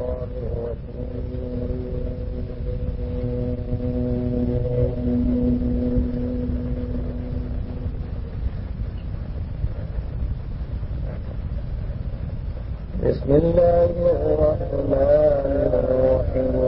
الشيطان الرجيم. بسم الله الرحمن الرحيم.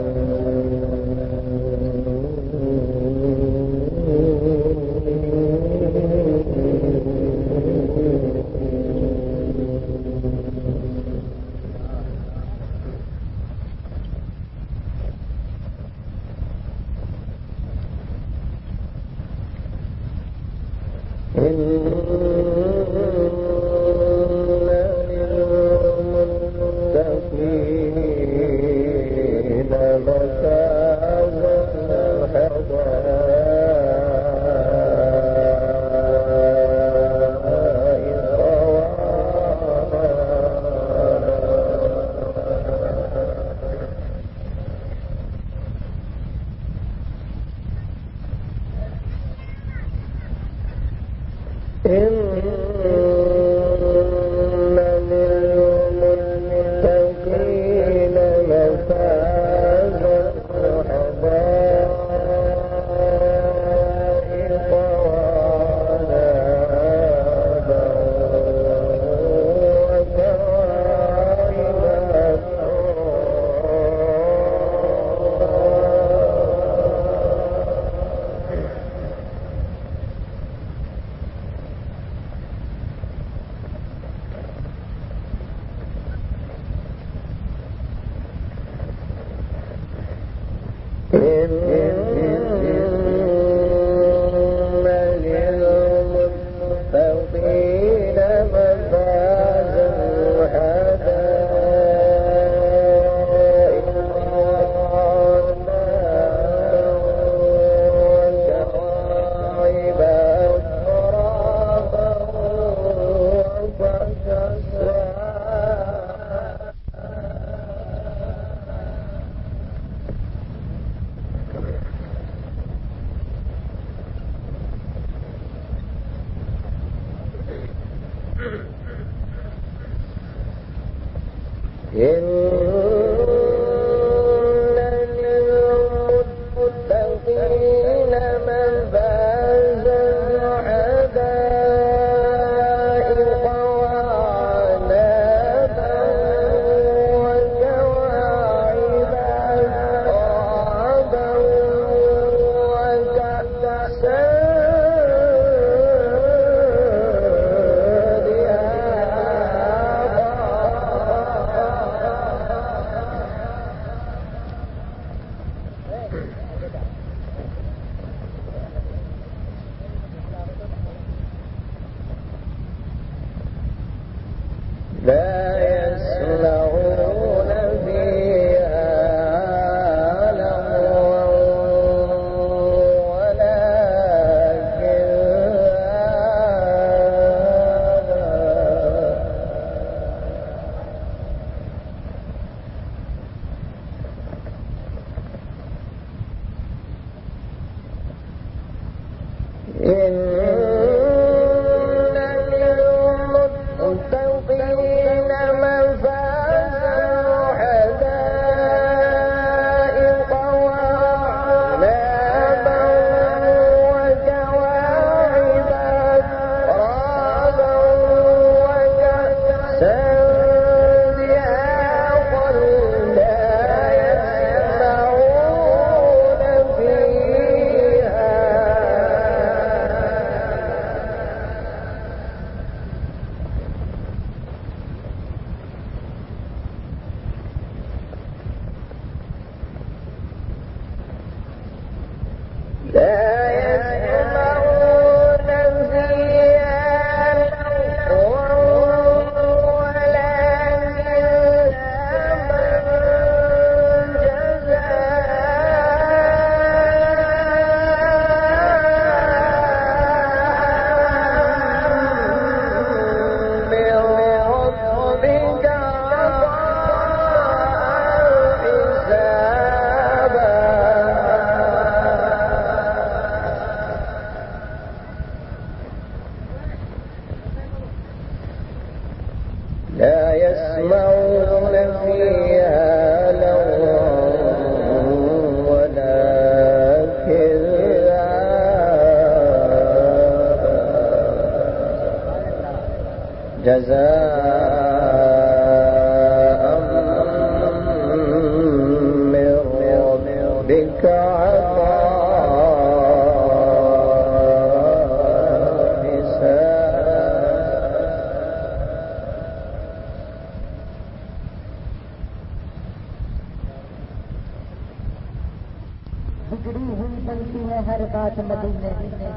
بگڑی ہوئی بنتی ہے ہر بات مدینے میں،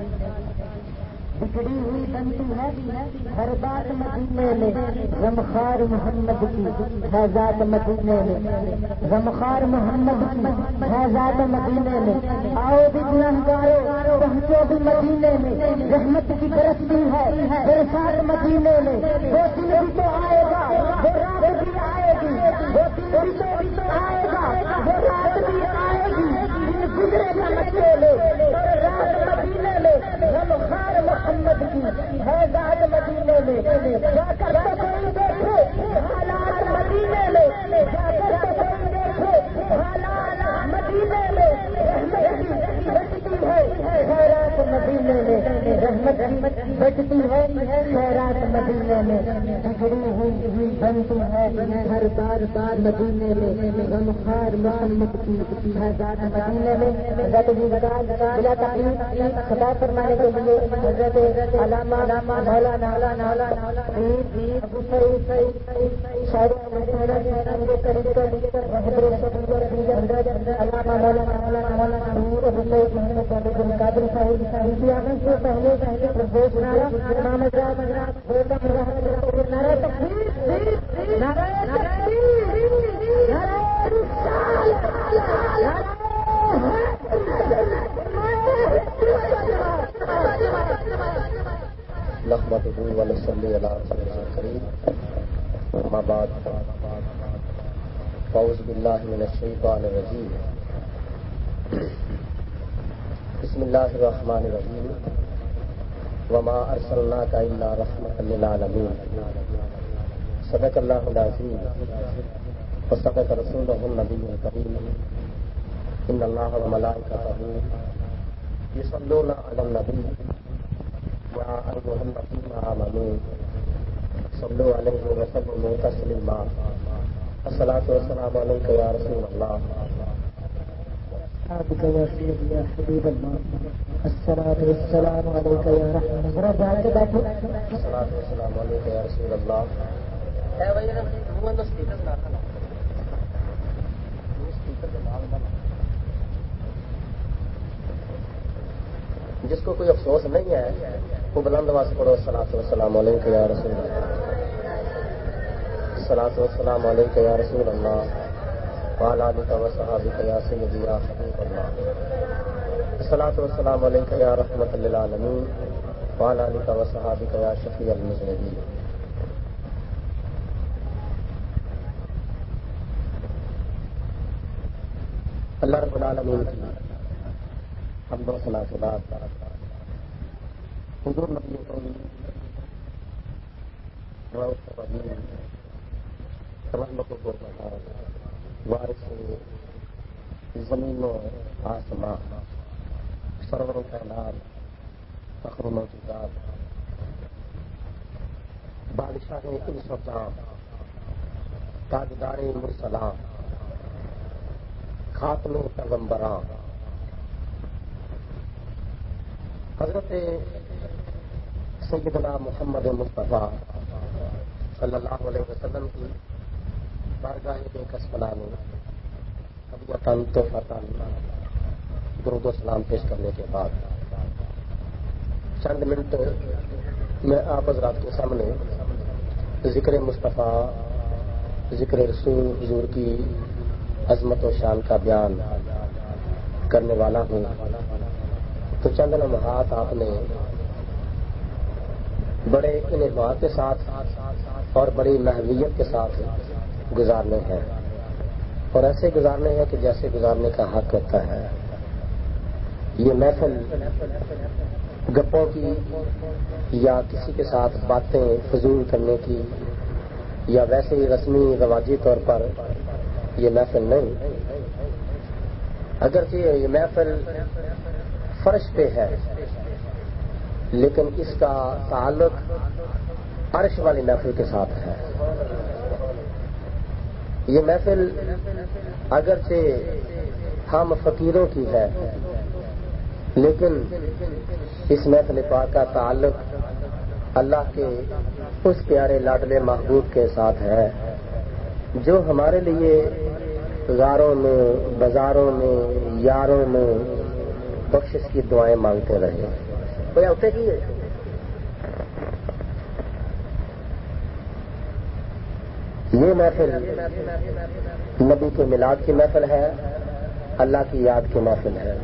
بگڑی ہوئی بنتی ہے ہر بات مدینے میں، غمخوار محمد کی ہے ذات مدینے میں، غمخوار محمد کی ہے ذات مدینے میں، آؤ بھی گنہگارو پہنچو بھی مدینے میں، رحمت کی برستی ہے برسات مدینے میں، وہ دن بھی تو آئے گا وہ رات بھی آئے گی، وہ دن بھی تو آئے گا وہ رات بھی آئے گی، دن گزرے گا مدینے میں اور رات مدینے میں، غمخوار محمد کی ہے ذات مدینے میں، جا کر تو کوئی دیکھو حالات مدینے میں، جا کر تو کوئی دیکھو حالات مدینے میں، رحمت کی بچتی ہے خیرات مدینے میں، رحمت کی بچتی ہے خیرات مدینے میں، بگڑی ہوئی بنتی ہے ہر بار بار مدینے میں، غمخوار محمد کی ہے ذات مدینے میں۔ حضرت بلا تقریر خطاب فرمانے کے لیے حضرت علامہ مولانا ابو سعید شاعر علامہ مولانا نور ابو سعید محمد قادر صاحب کی آمد سے پہلے امام حضرات نعرہ تکبیر نعرہ تکبیر نحمده ونصلي على رسوله الكريم اما بعد فاعوذ بالله من الشيطان الرجيم بسم الله الرحمن الرحيم وما ارسلناك الا رحمة للعالمين صدق الله العظيم وصدق رسوله النبي الكريم ان الله وملائكته يصلون على النبي يا أيها الذين آمنوا صلوا عليه وسلموا تسليما الصلاة والسلام عليك يا رسول الله أصحابك يا سيدي يا حبيب الله الصلاة والسلام عليك يا رحمة الله الصلاة والسلام عليك يا رسول الله جس کو کوئی افسوس نہیں ہے وہ بلند آواز پڑھو الصلاۃ والسلام علیک یا رسول اللہ، الصلاۃ والسلام علیک یا رسول اللہ وعلی آلک وصحابک یا سیدی یا حبیب اللہ، الصلاۃ والسلام علیک یا رحمۃ للعالمین وعلی آلک وصحابک یا شفیع المذنبین۔ اللہ رب العالمین کی حمد و ثنا کے بعد حضور نبی کریم رحمت و وارث زمین و آسمان سرور و کائنات فخر و موجودات بادشاہ انس و جان تاجدار مرسلان خاتم پیغمبران حضرت سیدنا محمد مصطفیٰ صلی اللہ علیہ وسلم کی بارگاہ بے کسمنا میں طبیعتاً تحفتاً درود و سلام پیش کرنے کے بعد چند منٹ میں آپ حضرات کے سامنے ذکر مصطفیٰ ذکر رسول حضور کی عظمت و شان کا بیان کرنے والا ہوں، تو چند لمحات آپ نے بڑے انعبات کے ساتھ اور بڑی محویت کے ساتھ گزارنے ہیں، اور ایسے گزارنے ہیں کہ جیسے گزارنے کا حق ہوتا ہے۔ یہ محفل گپوں کی یا کسی کے ساتھ باتیں فضول کرنے کی یا ویسے ہی رسمی رواجی طور پر یہ محفل نہیں، اگرچہ یہ محفل فرش پہ ہے لیکن اس کا تعلق عرش والی محفل کے ساتھ ہے۔ یہ محفل اگرچہ ہم فقیروں کی ہے لیکن اس محفل پاک کا تعلق اللہ کے اس پیارے لاڈلے محبوب کے ساتھ ہے جو ہمارے لیے غاروں میں بازاروں میں یاروں میں بخشش کی دعائیں مانگتے رہے. کوئی ہوتے کی ہے یہ محفل نبی کے میلاد کی محفل ہے, اللہ کی یاد کی محفل ہے.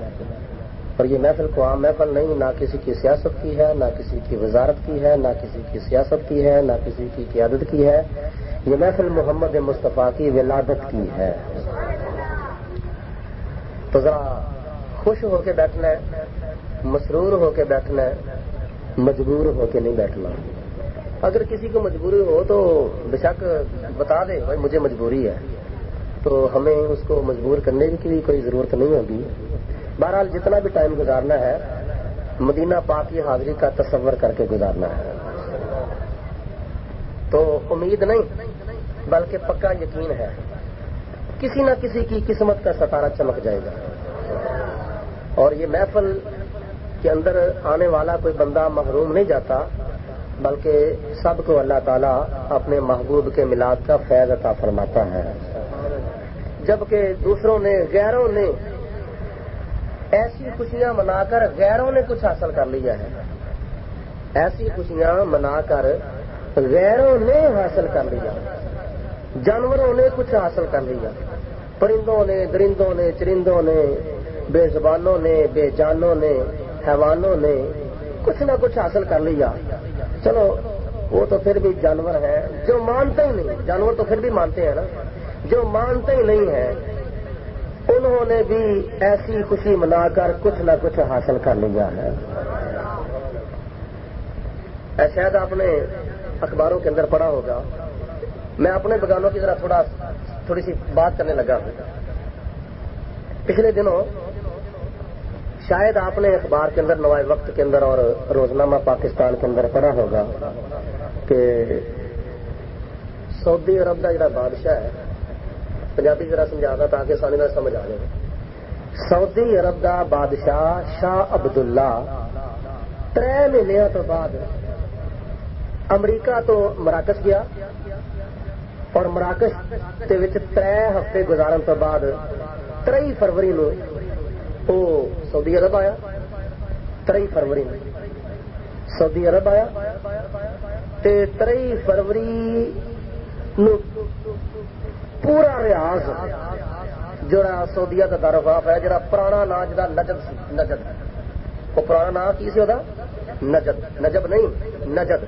اور یہ محفل کو عام محفل نہیں, نہ کسی کی سیاست کی ہے, نہ کسی کی وزارت کی ہے, نہ کسی کی سیاست کی ہے, نہ کسی کی قیادت کی ہے. یہ محفل محمد مصطفیٰ کی ولادت کی ہے. تو ذرا خوش ہو کے بیٹھنا ہے, مسرور ہو کے بیٹھنا ہے, مجبور ہو کے نہیں بیٹھنا. اگر کسی کو مجبوری ہو تو بے شک بتا دے بھائی مجھے مجبوری ہے, تو ہمیں اس کو مجبور کرنے کی بھی کوئی ضرورت نہیں ہوگی. بہرحال جتنا بھی ٹائم گزارنا ہے مدینہ پاک کی حاضری کا تصور کر کے گزارنا ہے. تو امید نہیں بلکہ پکا یقین ہے کسی نہ کسی کی قسمت کا ستارہ چمک جائے گا. اور یہ محفل کے اندر آنے والا کوئی بندہ محروم نہیں جاتا, بلکہ سب کو اللہ تعالیٰ اپنے محبوب کے میلاد کا فیض عطا فرماتا ہے. جبکہ دوسروں نے, غیروں نے ایسی خوشیاں منا کر غیروں نے کچھ حاصل کر لیا ہے. ایسی خوشیاں منا کر غیروں نے حاصل کر لیا. جانوروں نے کچھ حاصل کر لیا, پرندوں نے, درندوں نے, چرندوں نے, بے زبانوں نے, بے جانوں نے, حیوانوں نے کچھ نہ کچھ حاصل کر لیا. چلو وہ تو پھر بھی جانور ہیں جو مانتے ہی نہیں. جانور تو پھر بھی مانتے ہیں نا, جو مانتے ہی نہیں ہیں انہوں نے بھی ایسی خوشی منا کر کچھ نہ کچھ حاصل کر لیا ہے. شاید آپ نے اخباروں کے اندر پڑھا ہوگا. میں اپنے بگانوں کی ذرا تھوڑی سی بات کرنے لگا ہوں. پچھلے دنوں شاید آپ نے اخبار کے اندر, نوائے وقت کے اندر اور روزنامہ پاکستان کے اندر پڑھا ہوگا کہ سعودی عرب کا جڑا بادشاہ ہے, پنجابی ذرا سمجھانا تاکہ آسانی سے سمجھ آ جائے. سعودی عرب کا بادشاہ شاہ عبداللہ 3 مہینوں تو بعد امریکہ تو مراکش گیا, اور مراکش کے 3 ہفتے گزارن تو بعد 23 فروری نو وہ سعودی عرب آیا. 23 فروری نو سعودی عرب آیا تے 23 فروری نو پورا ریاض جڑا سعودیہ کا دارالخلافہ ہے, جڑا پرانا نام جڑا نجد سی, نجد وہ پرانا نام کی سی ہوتا نجد, نجب نہیں نجد.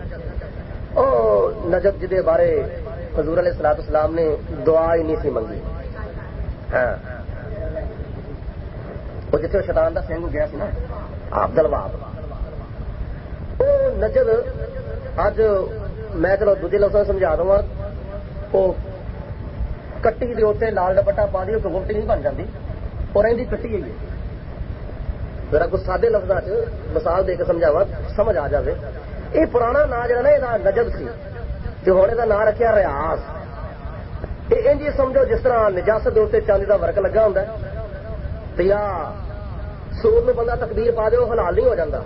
او نجد جدے بارے حضور علیہ الصلوۃ والسلام نے دعا ہی نہیں سی منگی. ہاں وہ جتنے شیطان دا سنگ گیا سی نا عبد الوہاب, وہ نجد اج میں چلو دوجے لفظ سمجھا دوں گا. وہ کٹی دے اوتے لال دپٹا پا دی گمٹی نہیں بن جاتی, اور رہی کٹی ہوئی ہے. میرا کچھ سادے لفظوں چ مثال دے کے سمجھاوا سمجھ آ جائے. یہ پرانا نام جہاں نا یہ نجد سی, جو ہونے کا نام رکھا ریاض. یہ انج سمجھو جس طرح نجاست کے اتنے چاندی کا ورق لگا ہوں تو یا سور میں بندہ تکبیر پا دے وہ حلال نہیں ہو جاتا,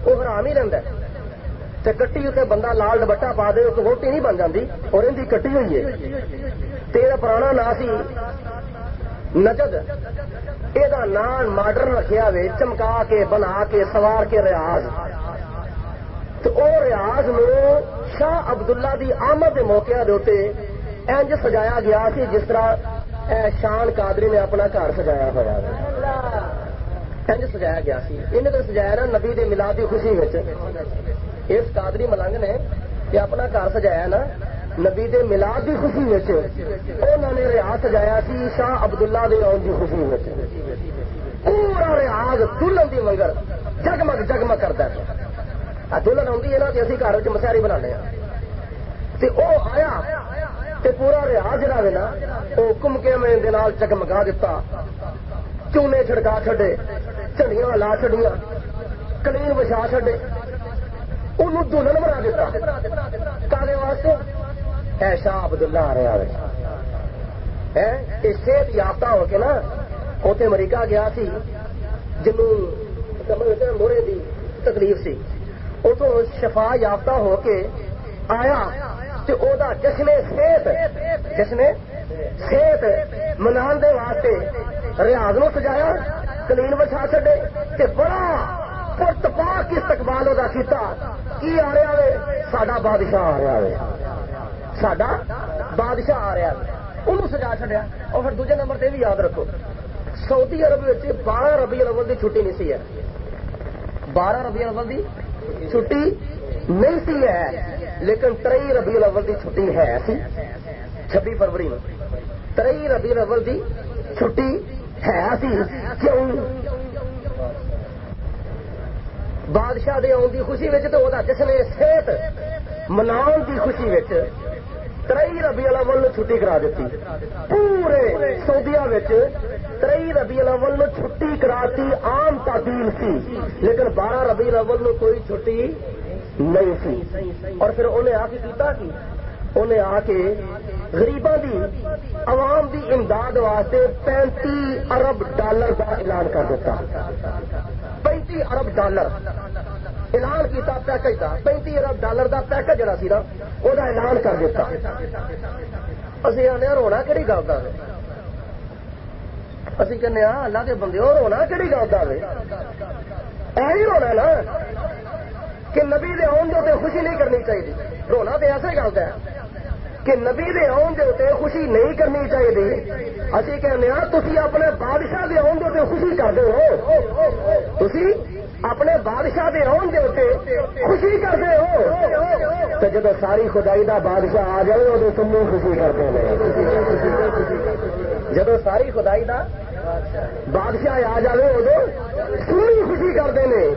وہ حرام ہی رہتا ہے. کٹی اتنے بندہ لال دپٹا پا دے تو ووٹی نہیں بن جاتی, اور ان کی کٹی ہوئی ہے. تیرا پرانا نام سی نجد, یہ نام ماڈرن رکھا وے چمکا کے بنا کے سوار کے ریاض. تو وہ ریاض میں شاہ عبداللہ دی آمد کے موقع کے انج سجایا گیا سی جس طرح شان قادری نے اپنا گھر سجایا ہوا. انج سجایا گیا سی. انہیں تو سجایا نا نبی دے میلاد کی خوشی میں. اس قادری ملنگ نے یہ اپنا گھر سجایا نا نبی دے میلاد کی خوشی میں. انہوں نے ریاض سجایا سی شاہ عبداللہ دے آن کی خوشی میں. پورا ریاض دلہن دی منگر جگمگ جگمگ کرتا ہے. دلہن آتی ہے نا تو اسی گھر مسیری بنا وہ آیا تے پورا ریاض جڑا ہے نا وہ کمکے میں چگمگا دیتا, چونے چھڑکا چھڈے, جھنڈیاں لا چھڈیاں, کلین وچھا چھڈے, انہوں دلہن بنا دیتا. کالے واسطے اے شاہ عبداللہ آ رہا ہے. صحت یافتہ ہو کے نا اتنے امریکہ گیا سی, جنوں موڑے دی تکلیف سی, اتوں شفا یافتہ ہو کے آیا تو او دا جشن صحت منان دے واسطے ریاض نو سجایا کلین وچھا چھڈے تے بڑا پٹ پاک استقبال وہ کیتا کی آ رہا ہے ساڈا بادشاہ آ رہا ہے ساڈا بادشاہ آ رہا ہے انہوں سجا چھڈیا اور پھر دوجے نمبر تے بھی یاد رکھو سعودی عرب 12 ربیع الاول دی چھٹی نہیں سی ہے 12 ربیع الاول دی چھٹی نہیں سی ہے لیکن 23 ربیع الاول دی چھٹی ہے سی 26 فروری میں 23 ربیع الاول دی چھٹی ہے سی کیوں بادشاہ دے آن دی خوشی وچ تے اودا جشن صحت مناؤن دی خوشی وچ 23 ربیع الاول نو چھٹی کرا دیتی پورے سعودیہ وچ 23 ربیع الاول نو چھٹی کراتی عام تعطیل سی لیکن 12 ربیع الاول نو کوئی چھٹی نہیں سی اور پھر انہیں آ کے کیتا کی انہیں آ کے غریباں دی عوام دی امداد واسطے 35 ارب ڈالر کا اعلان کر دیتا 35 ارب ڈالر اعلان کیتا پیکج کا 35 ارب ڈالر کا پیکج جڑا سی نا وہ اعلان کر دیتا اسی آنے رونا کہڑی گل کا اسی کہنے اللہ کے بندے رونا کہڑی گل کا ایہی رونا نا کہ نبی دے آن دے خوشی نہیں کرنی چاہیے رونا تو ایسے گل کا ہے کہ نبی دے آن دے خوشی نہیں کرنی چاہیے اسی کہنے تسی اپنے بادشاہ دے آن دے خوشی کرتے ہو تسی اپنے بادشاہ دے آن دے خوشی کرتے ہو تو جب ساری خدائی دا بادشاہ آ جائے وہ تمہیں خوشی کرتے ہیں جب ساری خدائی دا بادشاہ آ جائے ادو سنی خوشی کرتے ہیں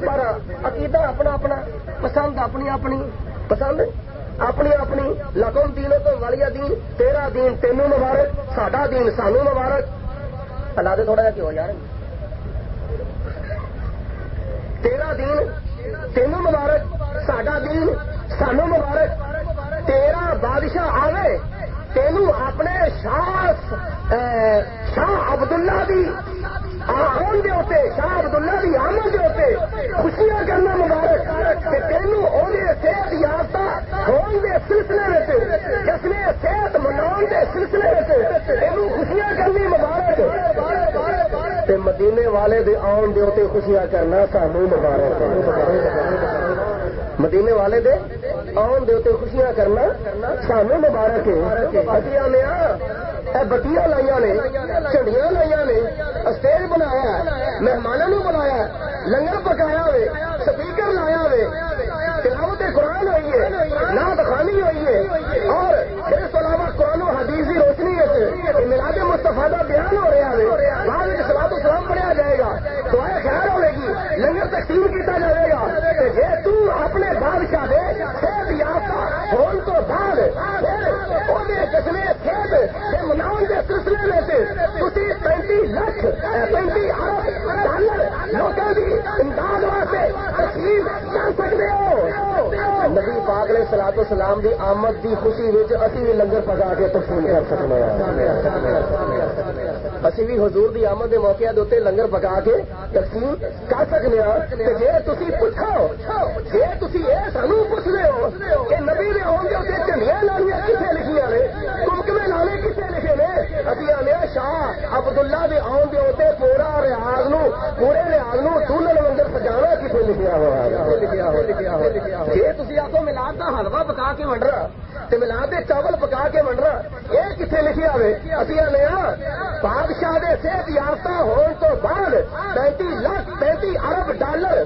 پر عقیدہ اپنا اپنا پسند اپنی اپنی پسند اپنی اپنی لکم دینکم ولی دین تیرا دین تینوں مبارک ساڈا دین سانو مبارک اللہ دے تھوڑا جا کیوں یار تیرا دین تینوں مبارک ساڈا دین سانو مبارک تیرا بادشاہ آوے تینوں اپنے شاہ عبداللہ دی آن دے ہوتے شاہ عبداللہ دی آمد دے ہوتے خوشیاں کرنا مبارک کہ تینوں اونے صحت یافتہ ہون دے سلسلے میں جس نے صحت مناؤن دے سلسلے میں تینوں خوشیاں کرنی مبارک تے مدینے والے دے آن دے ہوتے خوشیاں کرنا سانو مبارک مدینے والے دے آن دے ہوتے خوشیاں کرنا سانو مبارک ہے اسی آنے بتیاں لائیاں نے جھنڈیاں لائیاں نے اسٹیج بنایا مہمانوں بلایا لنگر پکایا ہوئے سپیکر لایا ہوئے تلاوت قرآن ہوئی ہے نعت خوانی ہوئی ہے اور اس علاوہ قرآن و حدیث کی روشنی ہے میلاد مصطفیٰ کا بیان ہو رہا ہے بعد میں صلاۃ و سلام پڑھا جائے گا دعائیں خیر ہوے گی لنگر تقسیم کیا جائے گا جی تو اپنے بادشاہ دے صحت یافتہ ہون تو بعد جشن صحت مناؤ کے سلسلے میں تھی 35 لاکھ 35 ارب ڈالر لوگوں کی امداد واسطے تقسیم کر سکتے ہو نبی پاک علیہ الصلوۃ والسلام دی آمد دی خوشی وچ اسی بھی لنگر پکا کے تقسیم کر سکتے ہیں اسی بھی حضور دی آمد دے موقع دے اوتے لنگر پکا کے تقسیم کر سکتے ہیں تے جے تسی پوچھو جے تسی اے سانو پوچھدے ہو کہ نبی دے آن دے اوتے جھنڈیاں لانیاں کتھے لکھیاں نے کمکمے لانے کتھے لکھے نے اسی آنے شاہ عبداللہ دے آن دے اوتے پورا ریاض نو پورے ریاض نو دلہن لنگر سجانا کتھے لکھیا ہوا ہے جے تسی آکھو میلاد دا حلوہ پکا کے ونڈنا تے میلاد دے چاول پکا کے ونڈنا اے کتھے لکھیا ہوئے اسی آنے بادشاہ دے صحت یافتہ ہون تو بعد 35 لاکھ 35 ارب ڈالر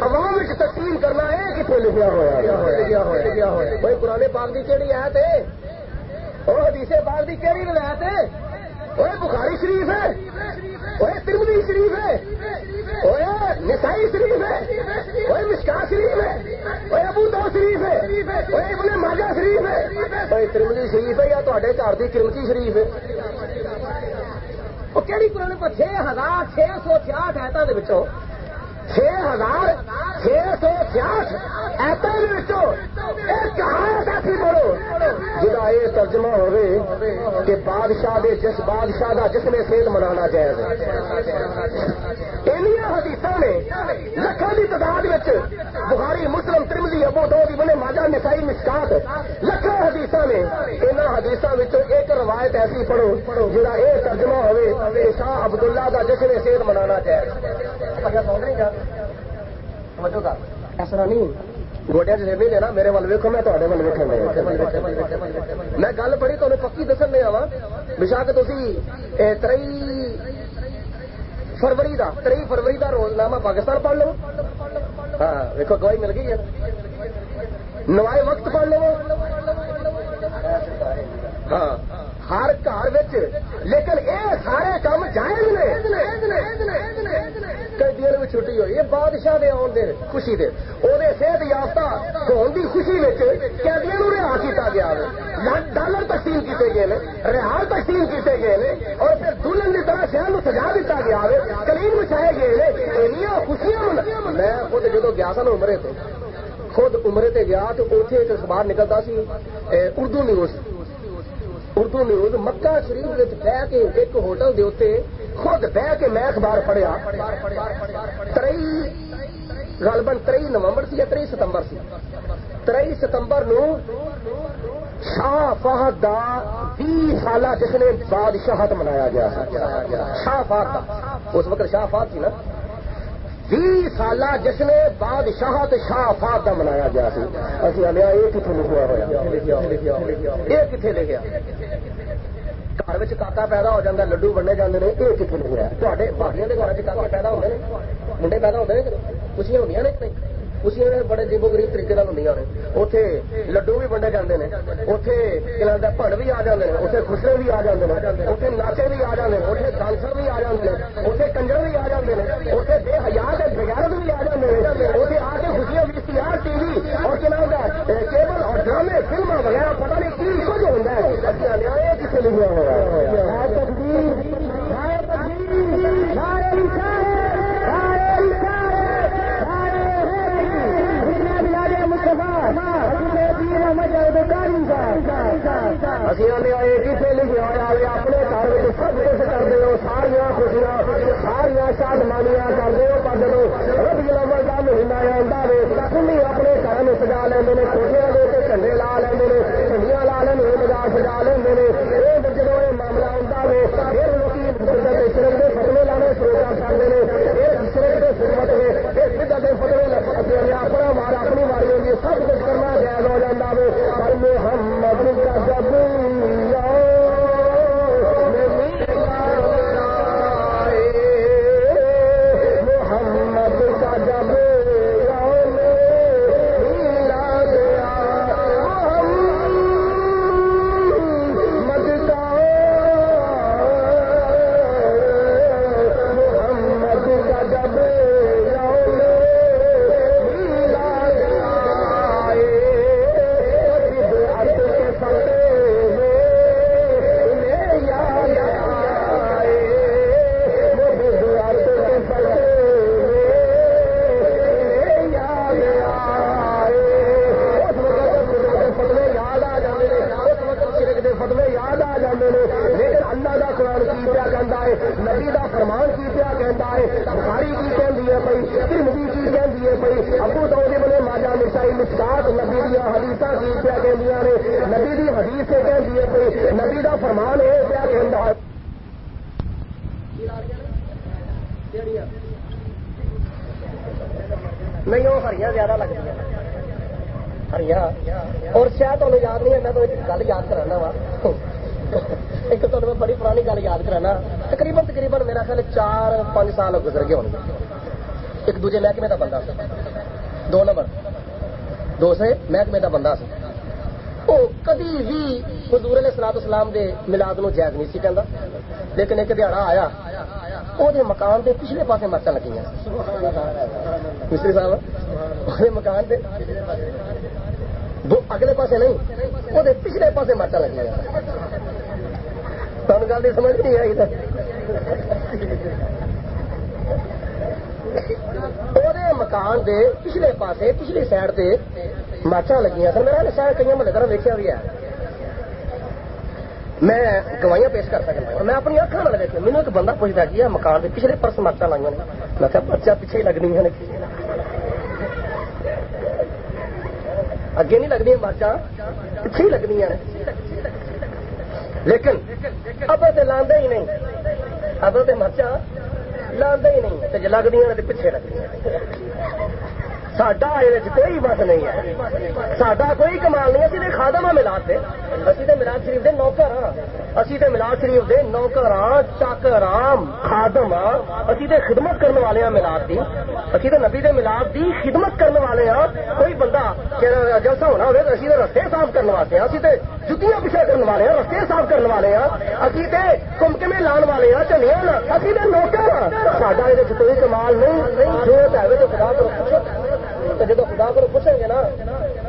عوام وچ تقسیم کرنا ہے کتنے لکھیا ہوا بھائی قرآن پاک دی کیڑی آیت ہے اور حدیث پاک دی کیڑی روایت ہے وہ بخاری شریف ہے وہ ترمذی شریف ہے وہ نسائی شریف ہے وہ مشکاۃ شریف ہے وہ ابو داؤد شریف ہے وہ ابن ماجہ شریف ہے بھائی ترمذی شریف ہے یا تہاڈے گھر دی کرمچی شریف ہے وہ کہڑی قرآن پر 6666 آیتاں دے وچوں 6666 ایتاں دے وچوں ایک آیت ایسی پڑھو جدا یہ ترجمہ ہوئے کہ بادشاہ دے جس بادشاہ دا جس نے سید منانا جائز ہے انہیاں حدیثاں نے لکھاں دی تعداد وچ بخاری مسلم ترمذی ابو داؤد ابن ماجہ نسائی مشکاۃ لکھاں حدیثاں نے انہاں حدیثاں وچوں ایک روایت ایسی پڑھو جدا یہ ترجمہ ہوئے مولوی شاہ عبداللہ کا جشن صحت منانا چاہیے. ایسا نہیں گوڈیا سے نہیں لینا میرے ول ویکو میں تے ول ویکن میں گل بڑی تمہیں پکی دسن نہیں آوا بشاک تھی 23 فروری کا روزنامہ پاکستان پڑھ لو. ہاں دیکھو گواہی مل گئی ہے. نوائے وقت پڑھ لو. ہاں ہر گھر لیکن یہ سارے کام جائز نے. قیدیوں میں چھٹی ہوئی یہ بادشاہ دے آن دے خوشی دے وہ صحت یافتہ ہونے کی خوشی میں قیدیوں رہا کیا گیا. ڈالر تقسیم کیتے گئے ہیں, رہار تقسیم کیتے گئے ہیں اور پھر دلہن کی طرح شہر سجا دیتا گیا ہے. کلیم بچھائے گئے ہیں. خوشیاں میں خود جدو گیا سا نا عمرے تے خود عمرے تے گیا تو اتنے ایک اخبار نکلتا سی اردو نیوز مکہ شریف بہ کے ایک ہوٹل دے اتنے خود بہ کے میں اخبار پڑھیا. 23 نومبر سی یا 23 ستمبر سی. 23 ستمبر نو شاہ فہد دا 20 سالہ جشن بادشاہت منایا گیا. شاہ فہد دا اس وقت شاہ فہد سی نا. 20 سالہ جشن بادشاہت شاہ فہد دا منایا گیا سی. اسی آنے یہ کتنے لکھا ہوا یہ کتنے لکھا گھر میں کاکا پیدا ہو جاتا لڈو بننے جاتے ہیں یہ کتنے لکھا تے بھاگیاں کے گھر کاکے پیدا ہوتے ہیں منڈے پیدا ہوتے ہیں خوشیاں ہوں نے خوشیاں بڑے جیبو غریب طریقے ہوں نے اتنے لڈو بھی بنڈے جاتے ہیں اتنے بھڑ بھی آ جاتے ہیں اتنے خسرے بھی آ جاتے ہیں اتنے ناچے بھی آ جاتے ہیں اتنے ڈانسر بھی آ جاتے ہیں اتنے کنجر بھی آ جاتے ہیں اتنے بے حیات بغیرت بھی آ جاتے ہیں اتنے آ کے خوشیاں VCR TV اور کیبل اور ڈرامے فلم وغیرہ پتہ نہیں کی کچھ ہوتا ہے. یہ کسے لکھا ہوا اسی آنے آئے کسی لکھا ہوا اپنے گھر میں سب کچھ کرتے ہو ساریا خوشیاں ساریا شادمانیاں کرتے ہو پر جب ربی الاول کا مہینہ آتا ہے کلی اپنے گھر میں سجا لیندے نے کوٹیاں دے کے جھنڈے لا لیندے نے جھنڈیاں لا لیندے نے بازار سجا لیندے نے جب یہ معاملہ آتا ہے پھر لوگ سرک کے فتوے لانے شروع کرتے ہیں سرک کے فتوے بدعت کے فتوے اپنا وار اپنی واری ہوگی سب کچھ کرنا جائز ہو جاتا ہے. پر محمد کا جب محمد کا جب نبی دا فرمان کی پیا کہندا ہے بخاری کی کہندی ہے بھائی ترمذی کی کہندی ہے بھائی ابو داؤد ابن ماجہ نسائی مشکات نبی دی حدیثاں کی پیا کہندیاں نے نبی دی حدیث سے کہندی ہے بھائی نبی دا فرمان ہے پیا کہندا ہے. نہیں وہ ہریاں زیادہ لگتی ہیں ہریاں اور شاید تمہیں یاد نہیں ہے میں تو ایک گل یاد کرانا وا ایک تو میں بڑی پرانی گل یاد کرانا تقریباً میرا خیال 4-5 سال گزر گئے ہونے. ایک دوجے محکمے کا بندہ سی 2 نمبر دوسرے محکمے کا بندہ سی وہ کدی بھی حضور علیہ الصلوۃ والسلام دے میلاد نو جائز نہیں سی کہندا لیکن ایک دیہڑا آیا وہ مکان دے پچھلے پاسے مرچاں لگیاں مستری صاحب وہ مکان دے اگلے پاسے نہیں وہ پچھلے پاسے مرچاں لگیاں تمہیں گل کی سمجھ نہیں آئی مکان دے پچھلے پاسے پچھلی سائڈ سے مرچاں لگیاں سر میرا شاید کئی محلے طرح ویکیا بھی ہے میں گواہیاں پیش کر سکتا ہوں میں اپنی اکھاں نال ویکھیا مینوں ایک بندہ پوچھتا کہ مکان دے پچھلے پرس مرچاں لائیاں نے میں کہا مرچاں پیچھے ہی لگنی ہیں اگے نہیں لگنی مرچاں پیچھے ہی لگنی ہیں لیکن اب سے لاندے ہی نہیں ابل تو مرچا لاندے ہی نہیں تے لگدیاں نے تے پیچھے لگدیاں ساڈا یہ کوئی بس نہیں ہے ساڈا کوئی کمال نہیں اسی تے خادم ہاں ملاد دے اسی تے ملاد شریف دے نوکر ہاں اسی تے ملاد شریف دے نوکر ہاں چاکر ہاں خادم ہاں اسی تے خدمت کرنے والے ہاں ملاد دی اسی تے نبی دے ملاد دی خدمت کرنے والے ہاں کوئی بندہ جلسہ ہونا ہوئے تو اسی تے رستے صاف کرنے واسطے ہاں اسی تے جتیاں پیچھے کرنے والے ہیں رستے صاف کرنے والے ہیں اسی تے کمکمے لان والے ہیں چلیاں اسی تے نوکر ہاں ساڈا یہ کوئی کمال نہیں جو ہے تو خدا کو جدو خدا کو پوچھیں گے نا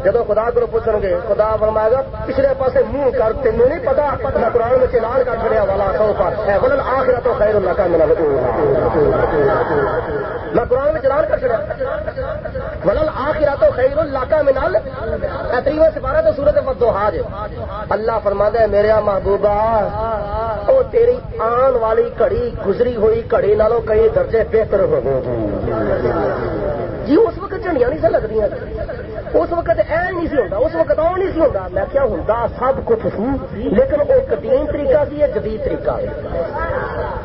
جدو خدا کو پوچھیں گے خدا فرمائے گا پچھلے پاسے منہ کر تینوں نہیں پتا میں قرآن میں اعلان کر چڑیا والا سو پر ولل آخرت خیر لک من الاولى میں قرآن میں اعلان کر چڑیا ولل آخرت خیر لک من الاولى سپارہ تو سورت والضحیٰ اللہ فرماتا ہے میرے محبوبہ او تیری آن والی گھڑی گزری ہوئی گھڑی نالوں کئی درجے بہتر ہو گئے جی اس وقت جھنڈیاں نہیں سی لگتی اس وقت نہیں سی ہوتا اس وقت نہیں سی ہوتا میں کیا ہوں سب کچھ سی لیکن وہ قدیم طریقہ سی یہ جدید طریقہ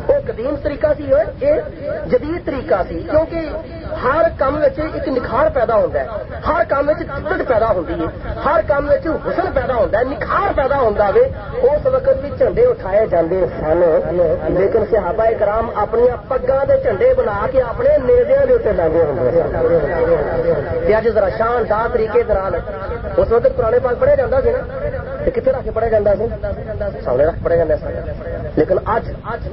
وہ قدیم طریقہ سی یہ جدید طریقہ سی کیونکہ ہر کام ایک نکھار پیدا ہوتا ہے ہر کام جدت پیدا ہوتی ہے ہر کام حسن پیدا ہوتا ہے نکھار پیدا ہوتا ہے اس وقت بھی جھنڈے اٹھائے جاندے سن لیکن صحابہ کرام اپنی پگاں دے جھنڈے بنا کے اپنے نیزیاں دے اوتے لاندے ہوندے اج ذرا شاندار طریقے دوران اس وقت پرانے پاک پڑھیا جاتا سی نا کتنے رکھ کے پڑھیا جاتا سی سامنے رکھ پڑھیا جاتا سی لیکن اج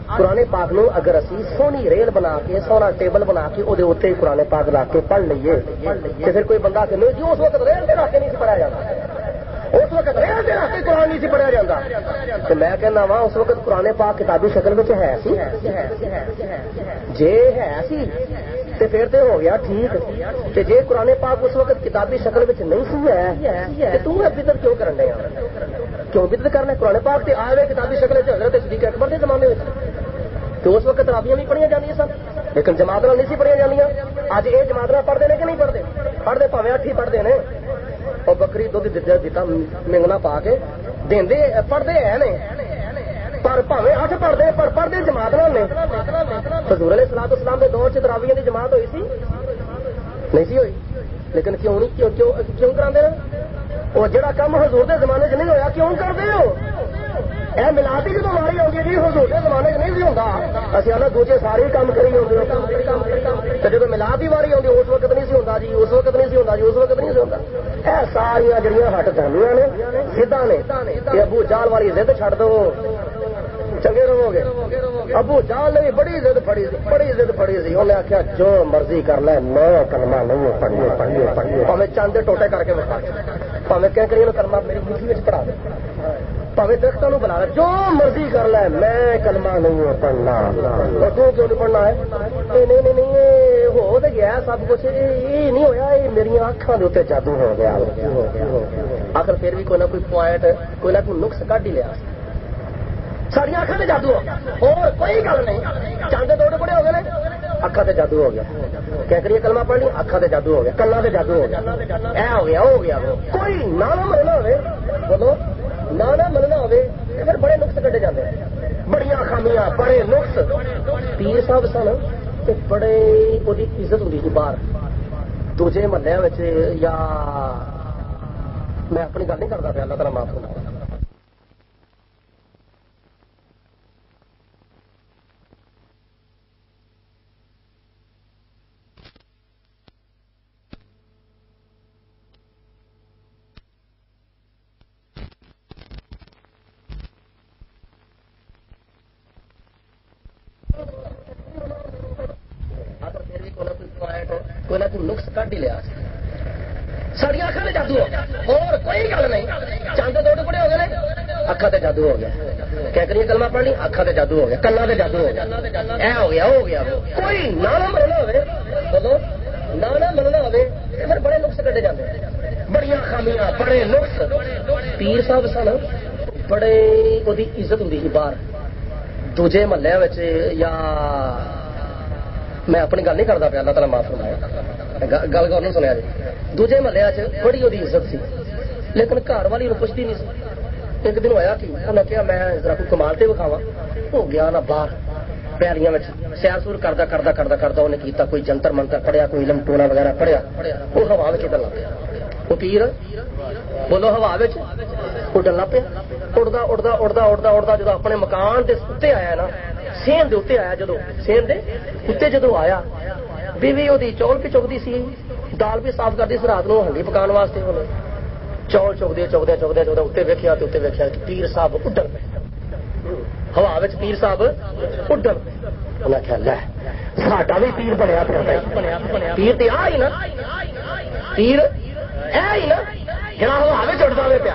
پرانے پاک نو اگر اسی سونی ریل بنا کے سونا ٹیبل بنا کے وہ قرآن پاک لا کے پڑھ لیے تو پھر کوئی بندہ کہ جی اس وقت ریل کے رکھ کے نہیں سی پڑھیا جاتا اس وقت ریل کے رکھ کے قرآن نہیں سی پڑھیا جاتا تو میں کہنا وا اس وقت قرآن پاک کتابی شکل میں ہے سی جے ہے سی تے پھر تو ہو گیا ٹھیک تے جے قرآن پاک اس وقت کتابی شکل میں نہیں سی ہے تو بدعت کیوں کرن دے کیوں بدعت کرنا قرآن پاک تے آئے ہوئے کتابی شکل حضرت صدیق اکبر کے زمانے میں تو اس وقت تراویحاں بھی پڑھیاں جاندیاں سن لیکن جماعت نہیں سی پڑھیاں جاندیاں اج یہ جماعت پڑھتے ہیں کہ نہیں پڑھتے پڑھتے پاویں 8 ہی پڑھتے ہیں اور بکری دودھ دیتا منگنا پا کے دے پڑھتے ہیں پر پاویں 8 پڑھتے پر پڑھتے جماعت نے حضور علیہ الصلوۃ والسلام کے دور سے تراویحاں دی جماعت ہوئی سی نہیں سی ہوئی لیکن کیوں نہیں کیوں کراندے ہیں وہ جڑا کام حضور دے زمانے چ نہیں ہویا کیوں کردے ہو اے ملاد کی جدو واری آتی ہے جی حضور کے زمانے چ نہیں سی ہوتا اسی آنا دوجے سارے کام کری ہوتے جب ملاد کی واری آتی اس وقت نہیں سی ہوتا جی اس وقت نہیں سی ہوتا جی اس وقت نہیں سی ہوتا اے ساریا جڑیاں ہٹ دھرمیاں نے ضداں نے کہ ابو جال والی ضد چھڈ دو چنگے رہو گے ابو جال نے بھی بڑی ضد پھڑی سی انہیں آخیا جو مرضی کر لے میں کلمہ نہیں پڑھیے پاویں چاندے ٹوٹے کر کے بتا پاویں کینکریاں کلمہ میری مٹھی میں پڑھا دے پاویں درختوں بنا لے جو مرضی کر لے میں کلمہ نہیں پڑھنا اور کیوں نہیں پڑھنا ہے نہیں ہو تو گیا سب کچھ یہ نہیں ہویا یہ میری اکھاں دے اوتے جادو ہو گیا آخر پھر بھی کوئی نہ کوئی پوائنٹ کوئی نہ کوئی نقص کڈ ہی لیا ساری اکھاں تے جادو ہو گیا اور کوئی گل نہیں چاندے دوڑے بڑے ہو گئے اکھاں تے جادو ہو گیا کیا کریے کلمہ پڑھ لی اکھاں تے جادو ہو گیا کلاں تے جادو ہو گیا اے ہو گیا کوئی نہ مننا ہوے بولو نہ مننا ہوے پھر بڑے نقص کڈے جاندے بڑیاں خامیاں بڑے نقص پیر صاحب سن تے بڑے اودی عزت ہوندی سی باہر دوجے محلے وچ یا میں اپنی گل نہیں کردا پیا اللہ تعالی معاف کرے کوئی نہ کوئی نقص کڈ ہی لیا ساری اکھاں تے جادو ہو گیا اور کوئی گل نہیں چاندے دوڑے بڑے ہو گئے اکھاں تے جادو ہو گیا کیا کریے کلمہ پڑھ لی اکھاں تے جادو ہو گیا کلاں تے جادو ہو گیا اے ہو گیا کوئی نہ مننا ہوے بولو نہ مننا ہوے پھر بڑے نقص کڈے جاندے بڑیاں خامیاں بڑے نقص پیر صاحب سن بڑے اودی عزت ہوندی سی باہر دوجے محلے وچ یا میں اپنی گل نہیں کرتا پیا اللہ تعالی معاف فرمائے گل نہیں سنیا جی دوجے محلے بڑی وہی عزت سی لیکن گھر والی پوچھتی نہیں سی ایک دن ہوا کہ انہیں کہا میں ذرا کوئی کمال تے وکھاواں ہو گیا نا باہر پیالیاں سیر سور کردا کردا کردا کردا انہیں کیتا کوئی جنتر منتر پڑھیا کوئی علم ٹولا وغیرہ پڑھیا وہ ہوا میں اڈن لگ پیا وہ پیر بولو ہوا میں اڈن لگ پیا اڑدا اڑدا اڑدا اڑدا اڑدا جدو اپنے مکان دے اتنے آیا نا سین دے اتنے آیا جدو سین دے اتنے جدو آیا بیوی وہ چول بھی چکتی سی دال بھی صاف کرتی سی رات کو ہنڈی پکان واسطے چول چکدے چکدے چکدے چکدے اتنے ویکیا تو اتنے ویکیا پیر صاحب اڈن پہ ہوا پیر صاحب اڈن انہیں آخیا لے ساڈا بھی پیر بنیا پھرتا پیر تے آ ہی نا پیر ہے ہی نا جہاں ہوا میں چڑھتا ہوا پیا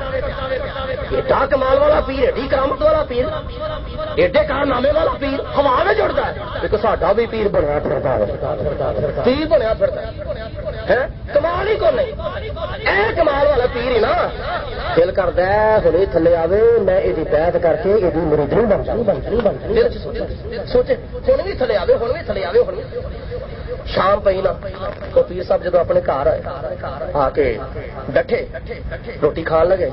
ایڈا کمال والا پیر ایڈی کرامت والا پیر ایڈے کارنامے والا پیر ہوا میں چڑھتا ہے دیکھو ساڈا بھی پیر بنیا پھرتا ہے پیر بنیا پھرتا ہے کمال ہی کو نہیں اے کمال والا پیر ہی نا دل کرتا ہے ہوں تھلے آوے میں یہ بیعت کر کے یہ مریدی بن جاؤں سوچے ہوں بھی تھلے آوے ہوں بھی تھلے آوے ہوں شام پی نا تو پیر صاحب جدو اپنے گھر آئے آ کے ڈٹھے روٹی کھان لگے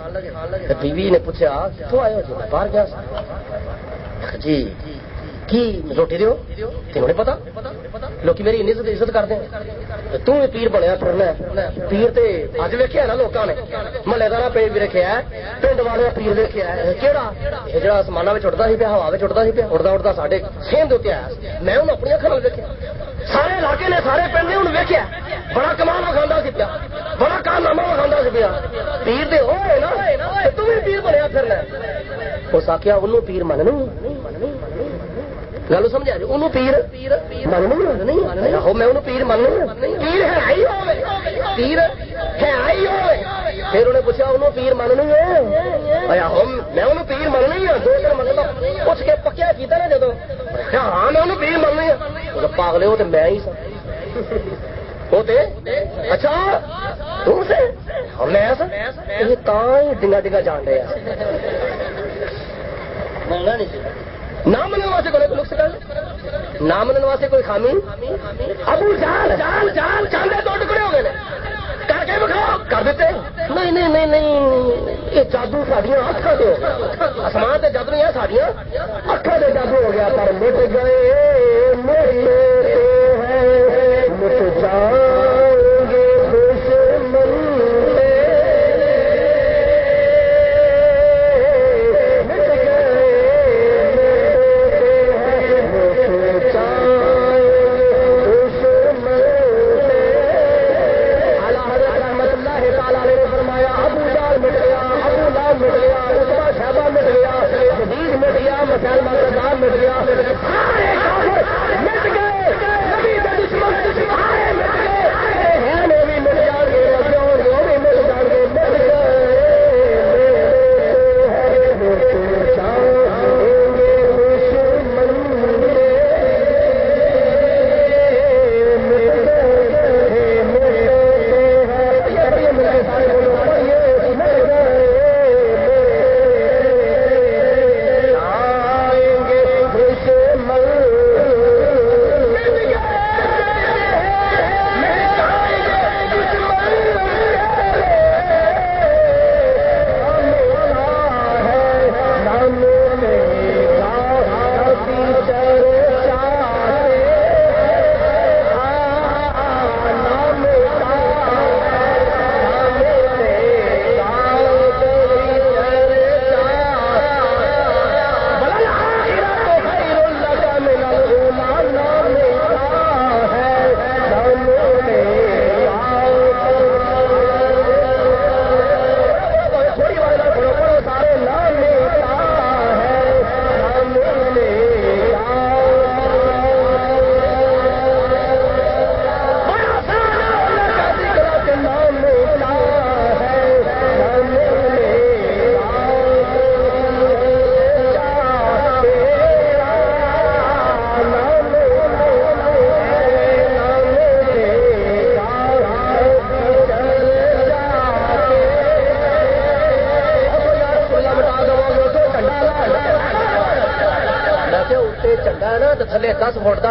بیوی نے پوچھا کتوں آئے ہو جی میں باہر گیا جی کی روٹی دیو تینوں نہیں پتا لوگ میری عزت کرتے ہیں تو پیر بنیا پھرنا پیر تے اج ویکھیا نا لوکاں نے محلے دا پیر بھی رکھیا ہے پنڈ والے پیر ویکھیا ہے کیڑا جڑا آسماناں وچ اڑدا سی پیا ہوا وچ اڑدا سی پیا اڑدا اڑدا ساڈے سین دے اوتے آیا میں انہاں اپنی اکھاں نال ویکھیا سارے علاقے نے سارے پنڈ نے ہن ویکھیا بڑا کمال وکھاندا سی پیا بڑا کارنامہ وکھاندا سی پیا پیر تے ہوئے نا تو بھی پیر بنیا پھرنا اس آکھیا اونوں پیر مننی گل سمجھا جی انہوں پیر مننی ہو میں انہوں پیر مننی پیر ہے ہی پیر ہے ہی پھر انہیں پوچھا انہوں پیر مننی ہے میں انہوں پیر مننی ہوں دو چار مطلب پوچھ کے پکیا کیتا نا جدو ہاں میں انہوں پیر مننی ہوں پاگلے وہ تو میں ہی سا ہوتے اچھا تم سے میں ڈنگا ڈنگا جان رہے نہ مننے واسطے کوئی نقص کر نہ مننے واسطے کوئی خامی ابو جال جال جال چاندے دو ٹکڑے ہو گئے کر کے بکھاؤ کر دیتے نہیں نہیں نہیں نہیں یہ جادو ساڈیاں اکھاں تے آسمان تے جادو نہیں ہے ساڈیاں اکھاں تے جادو ہو گیا پر مٹ گئے مٹ جائیں گے دشمن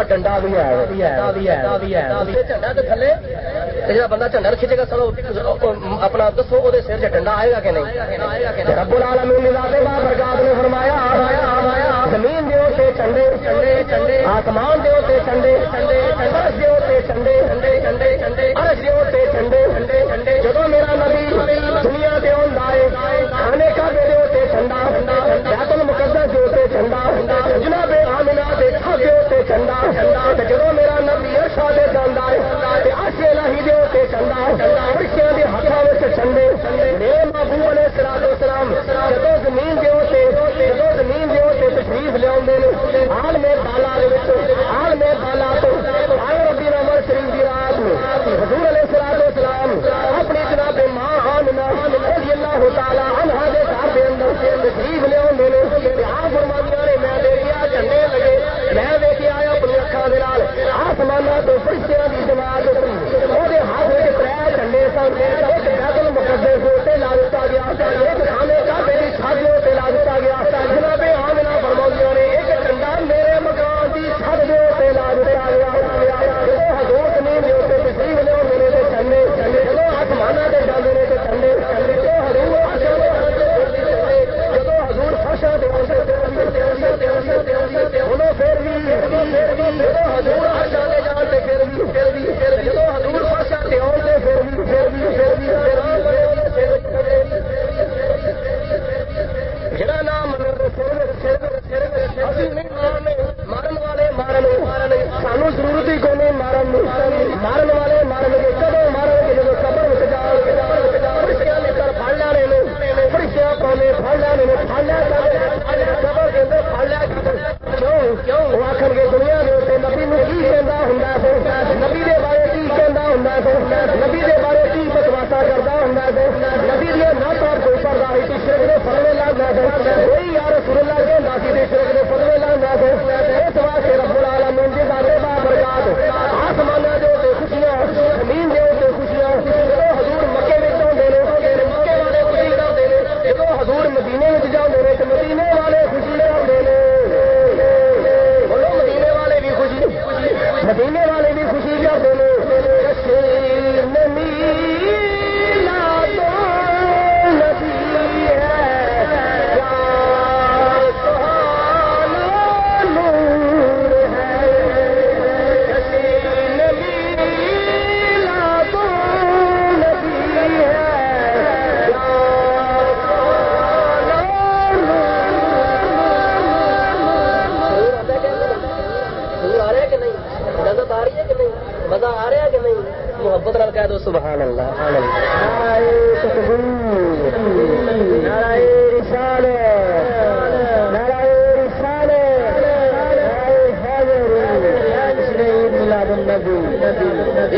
ڈنڈا بھی ہے جھنڈا تو تھلے جا بندہ جھنڈا کھچے گا چلو اپنا دسو وہ سر سے ڈنڈا آئے گا کہ نہیں رب العالمین نے فرمایا زمین دے چنڈے چنڈے چنڈے آسمان دے ہوتے چنڈے چنڈے فرش دے ہوتے چنڈے چنڈے چنڈے چنڈے عرش دے ہوتے چنڈے چنڈے چنڈے جدو میرا نبی دنیا دے ہوندا ہے کھانے کا دے ہوتے ٹھنڈا بیت المقدس دے ہوتے ٹھنڈا جناب آمنہ دے کھا دے ہوتے ٹھنڈا جدو میرا نبی عرشاں دے جاندا ہے تے عرش الہی دے ہوتے ٹھنڈا فرشتیاں دے ہتھاں وچ ٹھنڈے میرے محبوب علیہ الصلوۃ والسلام جدو زمین دے ہوتے تشریف لیا عالم بالا عالم بالا تو آئے ربی نمبر شریف کی رات میں حضور علیہ الصلوۃ والسلام اپنی جناب ماں آمنہ رضی اللہ تعالی عنہا دے گھر دے اندر تشریف لیا آپ فرماندیاں نے میں دیکھیا جھنڈے لگے میں دیکھیا آیا اپنی اکھاں دے نال آسماناں تو فرشتیاں دی جماعت وہ ہاتھ وچ ترے جھنڈے سن ایک بیت المقدس تے لا دتا گیا ایک خانے کعبے دی چھت تے لا دتا گیا جناب آمنہ فرماندیاں نے ایک ڈنڈا میرے مکان دی چھت دے تے لا دتا گیا حضور زمین دے اوپر تشریف لے میرے تے جھنڈے جدو آسماناں تے جاندے نے تے جھنڈے جدو حضور فرشاں تے انہوں پھر بھی جدو حضور فرشاں تے جان تے پھر بھی جدو حضور فرشاں تے آن تے پھر بھی جڑا نام مارن والے مارن سانو ضرورت ہی کوئی مارن والے مارن گے کدو مارن گے جب قبر فرشتیاں لے کر پھڑ لانے فرشتیاں پانے پھڑ لانے پھڑ لیا قبر کے اندر پھڑ لیا کیوں وہ آخر گے دنیا کے اتنے نبی میں کی کہنا ہوں نبی کے بارے کی کہنا ہوں نبی کے بارے کی بکواسا کرتا ہوں نبی دیا نہ تو کوئی پڑھتا ہے کہ شرک نے فضلے لگنا کوئی یا رسول اللہ کے ناسی دے شرک نے فضلے لگنا اس واسطے رب العالمین دی ذات بابرکات آسمانہ دے تے خوشیاں زمین دے تے خوشیاں جدو حضور مکے وچ ہوندے نے مکے والے خوشی کرتے ہیں جدو حضور مدینے وچ جاندے نے تے مدینے والے خوشی کرتے ہیں بولو مدینے والے بھی خوشی کرتے ہیں مزہ آ رہا کہ نہیں محبت نال کہہ دو سبحان اللہ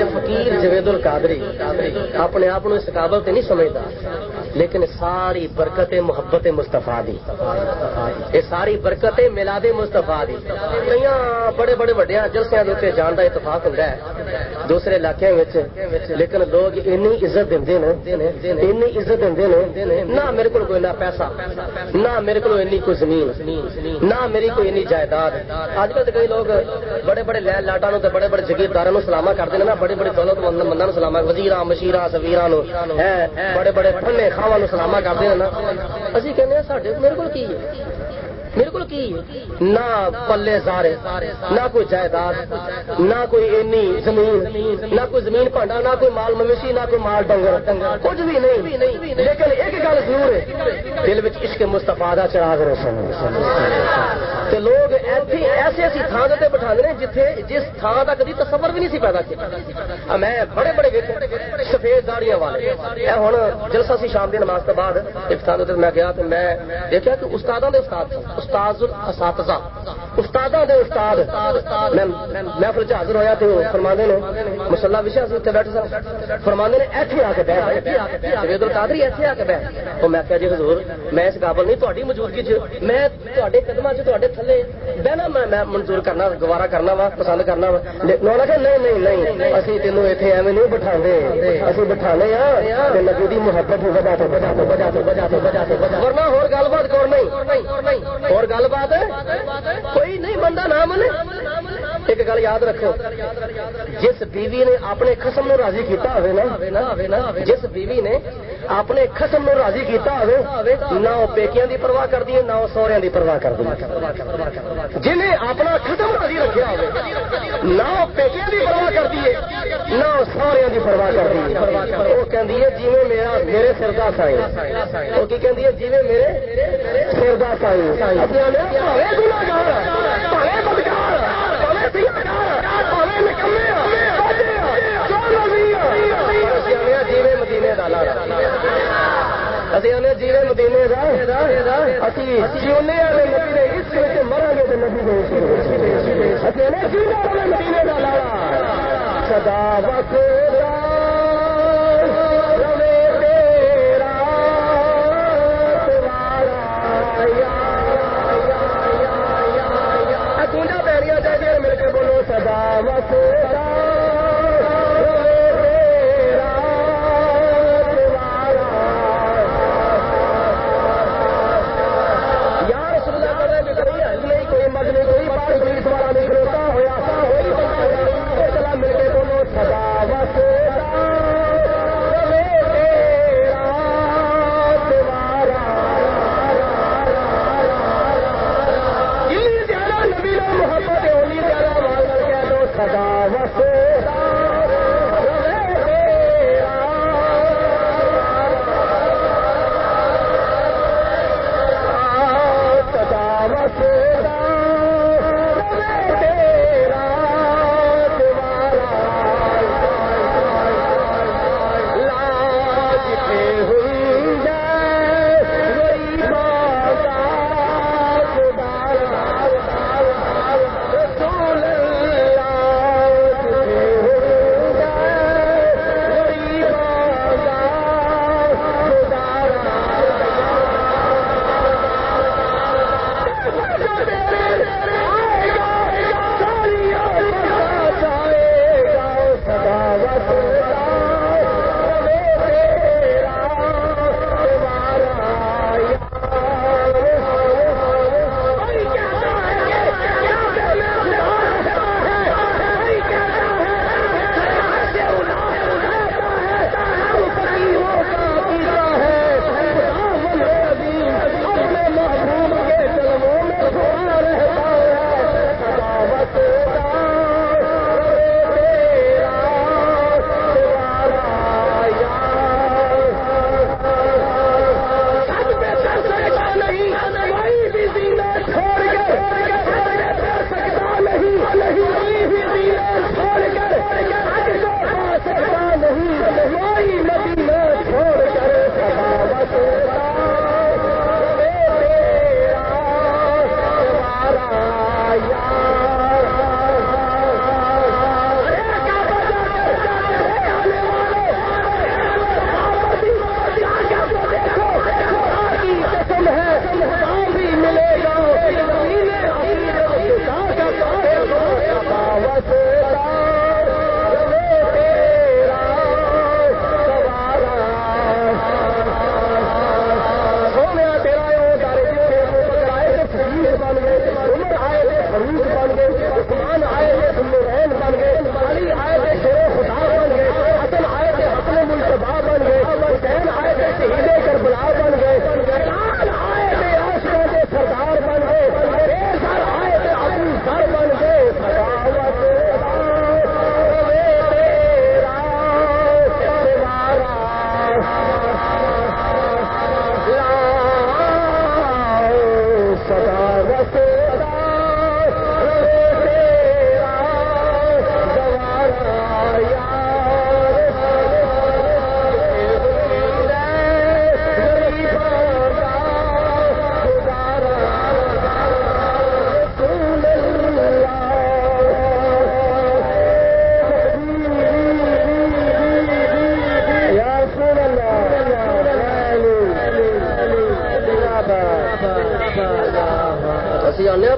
فقیر جوید القادری اپنے آپ اس قابل نہیں سمجھتا لیکن ساری برکت محبت مصطفیٰ دی یہ ساری برکت میلاد مصطفیٰ دی کئی بڑے بڑے وڈیا جلسیاں دے جان کا اتفاق ہوتا ہے دوسرے علاقے لیکن لوگ اینی عزت دے نہ میرے کو کوئی نہ پیسہ نہ میرے کو اینی کوئی زمین نہ میری کوئی اینی جائیداد اج کل کئی لوگ بڑے بڑے لین لاٹاں تے بڑے بڑے جگیرداراں سلامہ کرتے ہیں نا بڑے بڑے دولت مند بنداں سلامہ وزیراں مشیراں سفیراں بڑے بڑے ٹھنڈے خاواں سلامہ کرتے ہیں نا اسی کہنے ہیں ساڈے میرے کو کی ہے میرے کو کی نہ پلے سارے نہ کوئی جائیداد نہ کوئی اینی زمین نہ کوئی زمین پانڈا نہ کوئی مال مویشی نہ کوئی مال ڈنگر کچھ بھی نہیں لیکن ایک گل ضرور ہے دل وچ عشق مصطفیٰ دا چراغ روشن تے لوگ ایسی تھان تے بٹھاندے نے جتھے جس تھان دا کدی تصور بھی نہیں سی پیدا کیتا میں بڑے بڑے سفید داڑیاں والے اے ہن جلسہ سی شام دی نماز تو بعد ایک تھان تے میں گیا تے میں دیکھا کہ استاداں دے استاد الاساتذہ استاداں دے استاد میں محفل چ حاضر ہویا تے فرماندے نے مصلی وشا سی تے بیٹھے سن فرماندے نے ایتھے آ کے بیٹھ جوید القادری ایتھے آ کے بیٹھ تو میں کہا جی حضور میں اس قابل نہیں تہاڈی موجودگی چ میں تہاڈے قدماں چ تہاڈے تھلے بہنا میں منظور کرنا گوارا کرنا وا پسند کرنا وا نہ کہ نہیں اسی تینوں ایتھے ایویں نہیں بٹھاندے اسی بٹھانے ہاں تے نبی دی محبت وجہ تو ورنہ ہور گل بات کوئی نہیں اور گل بات کوئی نہیں بندہ نہ منے ایک گل یاد رکھو، جس بیوی نے اپنے خصم نو راضی کیتا ہوئے نا، جس بیوی نے اپنے خصم نو راضی کیتا ہوئے، نہ وہ پیکیاں دی پرواہ کردی ہے، نہ وہ سوہریاں دی پرواہ کردی ہے۔ جنہیں اپنا خصم راضی رکھیا ہوئے، نہ وہ پیکیاں دی پرواہ کردی ہے، نہ وہ سوہریاں دی پرواہ کردی ہے۔ وہ کہندی ہے جویں میرے سر دا سائیں، وہ کی کہندی ہے جویں میرے سر دا سائیں۔ اسی آنے بھاوے گناہگار، بھاوے بدکار، بھاوے سیاہکار، بھاوے نکمے جیوے مدینے دا لاڑا، اسی آنے جیوے مدینے دا، اسی جیونے والے نبی دے عشق وچ مریں گے تے نبی دے عشق وچ، اسی آنے جیونے والے مدینے دا لاڑا سدا وقت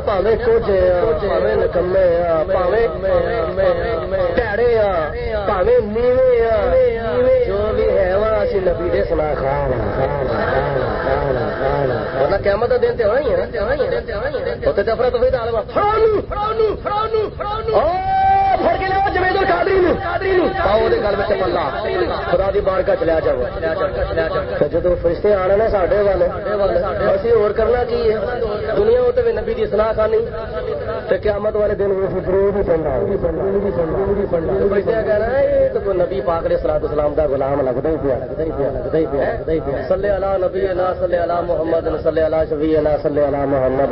پاوے کوجے پاوے نکمے پاوے پیڑے پاوے نیوے جو بھی ہے وہ اسی نبی دے سنا خان ورنہ قیامت کا دن تے ہونا ہی ہے نا تے افراد تفرید عالم فرانو دی بارگاہ چلیا جاؤ جب فرشتے آنا نا ساڈے والے اسی اور کرنا کی ہے دنیا اتنے بھی نبی دی اصلاح کرنی تے قیامت والے دن فرشتے کہنا ہے یہ تو کوئی نبی پاک علیہ الصلوۃ والسلام دا غلام لگتا ہی پیا صلی علی نبینا صلی علی محمد صلی علی شفیعنا صلی علی محمد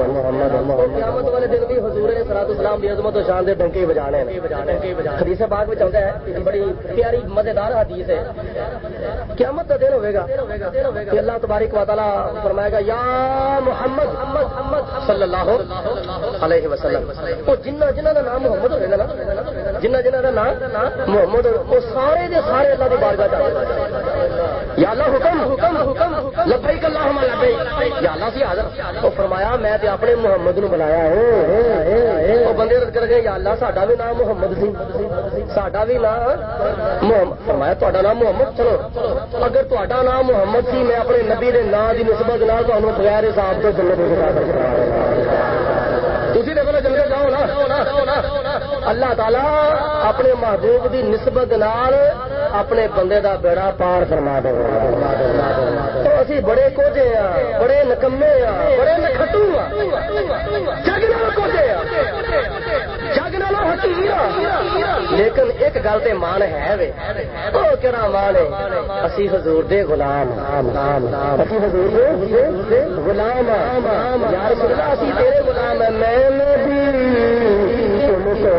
قیامت والے دن بھی حضور علیہ الصلوۃ والسلام دی عظمت و شان دے ڈنکے بجانے حدیث پاک میں چلتا ہے بڑی پیاری مزیدار حدیث ہے قیامت کا دن ہوئے گا کہ اللہ تبارک و تعالیٰ فرمائے گا یا محمد صلی اللہ علیہ وسلم وہ جنہ کا نام محمد ہوئے گا نا جنہ کا نام محمد وہ سارے دے سارے اللہ کی بارگاہ جائے یا اللہ حکم لبیک اللہم لبیک یا اللہ سی حاضر وہ فرمایا میں تے اپنے محمد نو بلایا ہے وہ بندے رد کر گئے یا اللہ ساڈا بھی نام محمد سی ساڈا بھی نام محمد فرمایا تہاڈا نام محمد چلو اگر تہاڈا نام محمد سی میں اپنے نبی دے نام دی نسبت نال تہانوں بغیر حساب تو جنت وچ داخل کرواواں تسی تے بولو جنت جاؤ نا اللہ تعالی اپنے محبوب دی نسبت نال اپنے بندے دا بیڑا پار فرما دے تو اسی بڑے کوجے ہاں بڑے نکمے ہاں بڑے نکھٹو ہاں جگ نال کوجے ہاں جگ نال حقیر ہاں لیکن ایک گل تے مان ہے وے او کیڑا مان ہے اسی حضور دے غلام اسی حضور دے غلام یا رسول اللہ اسی تیرے غلام ہیں میں نبی تم کو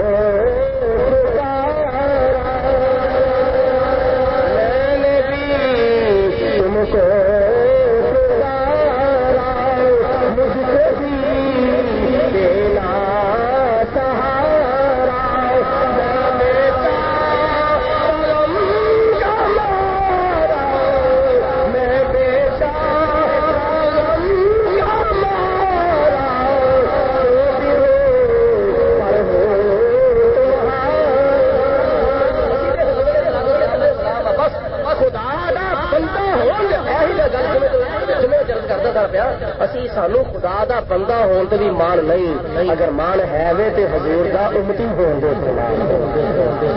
سانو خدا دا بندہ ہون تے بھی مان نہیں اگر مان ہے وے تے حضور دا امتی ہون دے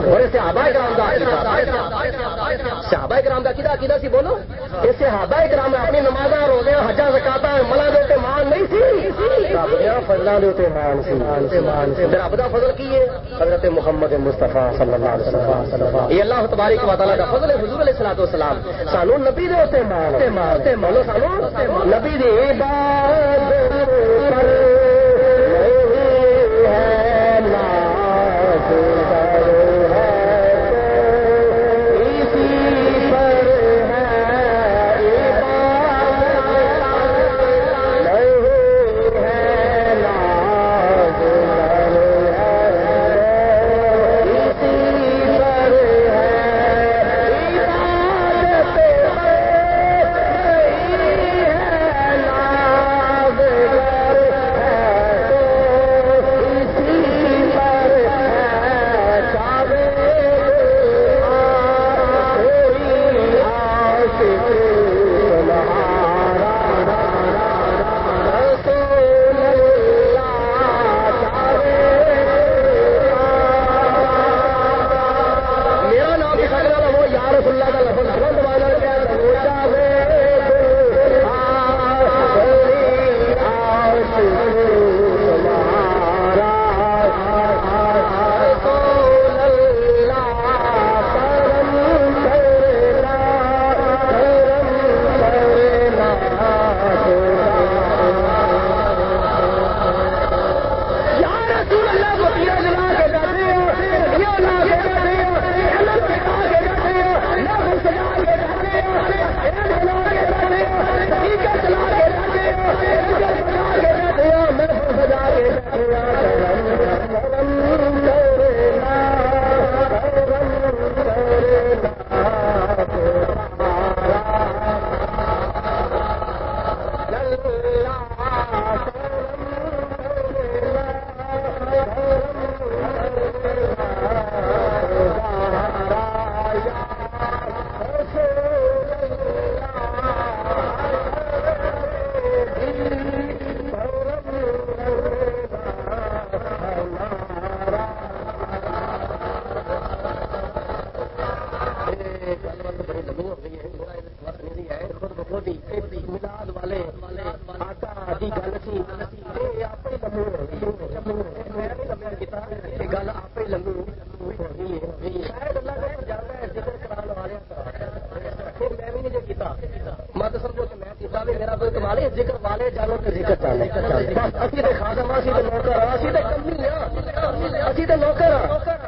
اور صحابہ کرام دا صحابہ کرام دا کیدا سی بولو یہ صحابہ کرام اپنی نمازاں روزے حجاں زکاتاں ملا دے تے مان نہیں سی رب دے فضلاں دے تے مان سی رب دا فضل کی ہے حضرت محمد مصطفی صلی اللہ علیہ وسلم یہ اللہ تبارک و تعالی دا فضل ہے حضور علیہ الصلوۃ والسلام سانو نبی دے تے مان مانو سانو نبی دی عبادت پر یہ گل آپ ہی لمبی شاید اللہ کا جانا ہے ذکر کرانے والے پھر میں بھی نہیں جو کیتا مت سمجھو کہ میں کیتا بھی میرا کوئی کمال ہے ذکر والے جانو کہ ذکر چاہے اسی تے خادم اسی تے نوکر اسی تے کمی ہاں اسی تے نوکر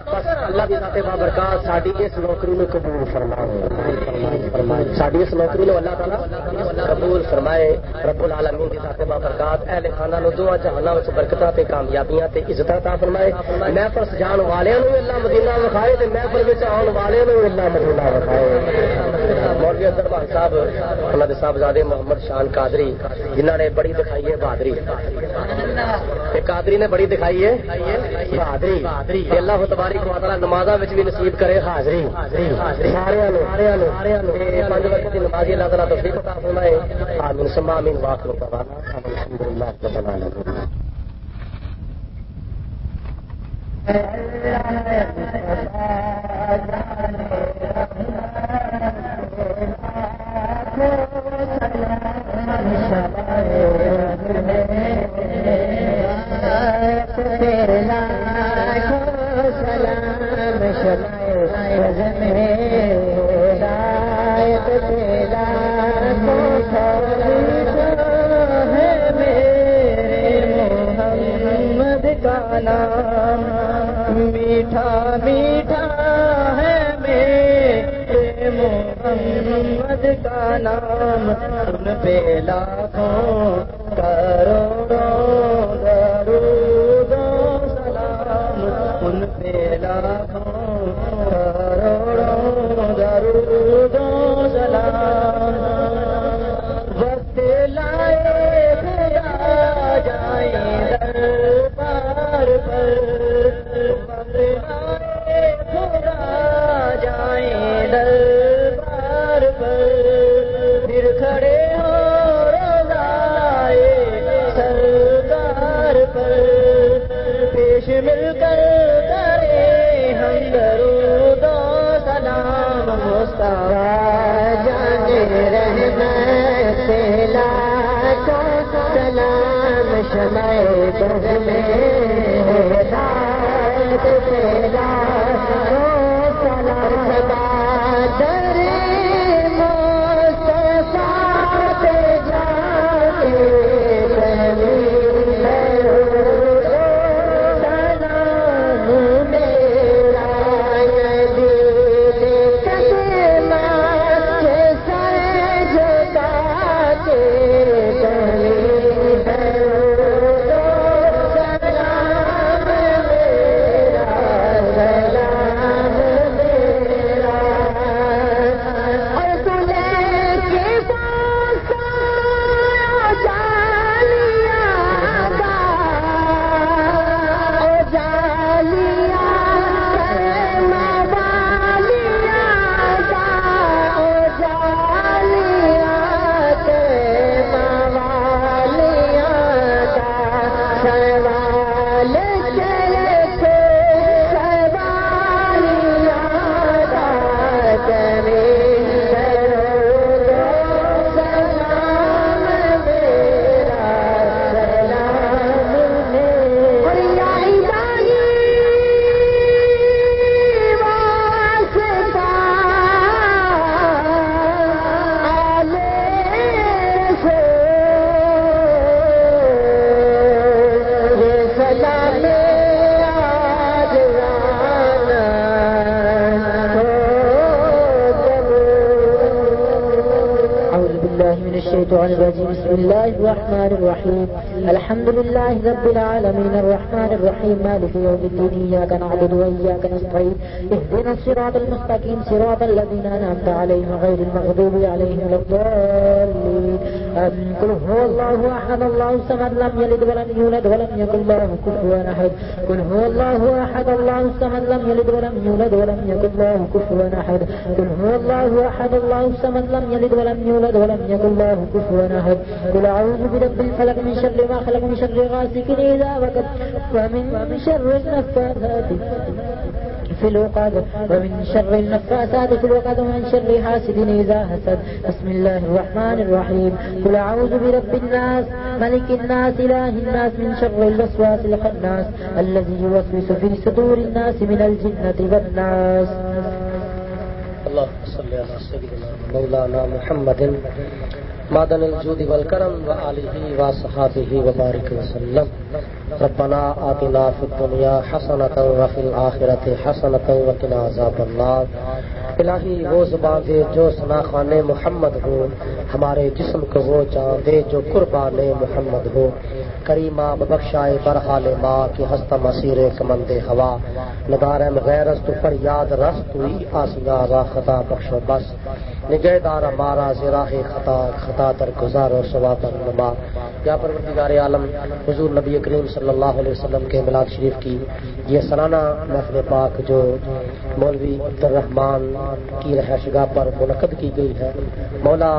بس اللہ کی ذات بابرکات ساری اس نوکری کو قبول فرمائے ساری اس نوکری کو اللہ تعالیٰ قبول فرمائے رب العالمین کی ذات بابرکات اہل خانہ نو دعا جہاناں وچ برکتاں تے کامیابیاں تے عزتاں عطا فرمائے محفل سجان والوں نو اللہ مدینہ وکھائے تے محفل وچ آن والوں نو اللہ مدینہ وکھائے مولوی دربار صاحب انہاں دے صاحبزادے محمد شان قادری جنہاں نے بڑی دکھائی ہے بہادری تے قادری نے بڑی دکھائی ہے بہادری تے اللہ تبارک و تعالی نمازاں وچ بھی نصیب کرے حاضری سارے نو پنج وقت دی نماز اللہ تعالی توفیق عطا فرمائے آمین ثم آمین واخر دعوانا الحمدللہ رب العالمین میٹھا میٹھا ہے میرے محمد کا نام ان پہ لاکھوں کروڑوں درود و سلام ان پہ لاکھوں کروڑوں درود و سلام وقت لائے پھر آ جائیں دربار پر جائیں دربار پر پھر کھڑے ہو روزائے سرکار پر پیش مل کر کرے ہم درود و سلام مصطفیٰ جانے رحمت سے لاکھوں سلام شمع بز میں ہدایت سے لاکھوں سلام در مصطفیٰ پہ جا کے سلام میرا نبی قدمت سے سر جھکا کے بسم الله الرحمن الرحيم الحمد لله رب العالمين الرحمن الرحيم مالك يوم الدين إياك نعبد وإياك نستعين اهدنا الصراط المستقيم صراط الذين أنعمت عليهم غير المغضوب عليهم ولا الضالين قل هو الله أحد الله الصمد لم يلد ولم يولد ولم يكن له كفوا أحد قل هو الله أحد الله الصمد لم يلد ولم يولد ولم يكن له كفوا أحد قل هو الله أحد الله الصمد لم يلد ولم يولد ولم يكن له كفوا أحد قل أعوذ برب الفلق من شر ما خلق من شر غاسق إذا وقب ومن شر النفاثات في العقد ومن شر النفاثات في العقد ومن شر حاسد إذا حسد. بسم الله الرحمن الرحيم. قل أعوذ برب الناس ملك الناس إله الناس من شر الوسواس الخناس الذي يوسوس في صدور الناس من الجنة والناس. اللهم صل على سيدنا مولانا محمد معدن الجود والکرم وآلہ وصحابہ وبارک وسلم. ربنا آتنا فی الدنیا حسنۃ وفی الآخرۃ حسنۃ وقنا عذاب النار. الہی وہ زبان دے جو ثنا خوان محمد ہو، ہمارے جسم کو وہ جان دے جو قربان محمد ہو. کریمہ ببخشائے برحال ماں کی ہستہ مسیر کمند ہوا. ندارم غیر از تو فریاد رس توئی آسیا را خطا بخش و بس. نگہدار ہمارا زراہ خطا در گزار و ثواب نما. یا پروردگار عالم، حضور نبی کریم صلی اللہ علیہ وسلم کے میلاد شریف کی یہ سالانہ محفل پاک جو مولوی عبدالرحمان کی رہائش گاہ پر منعقد کی گئی ہے، مولا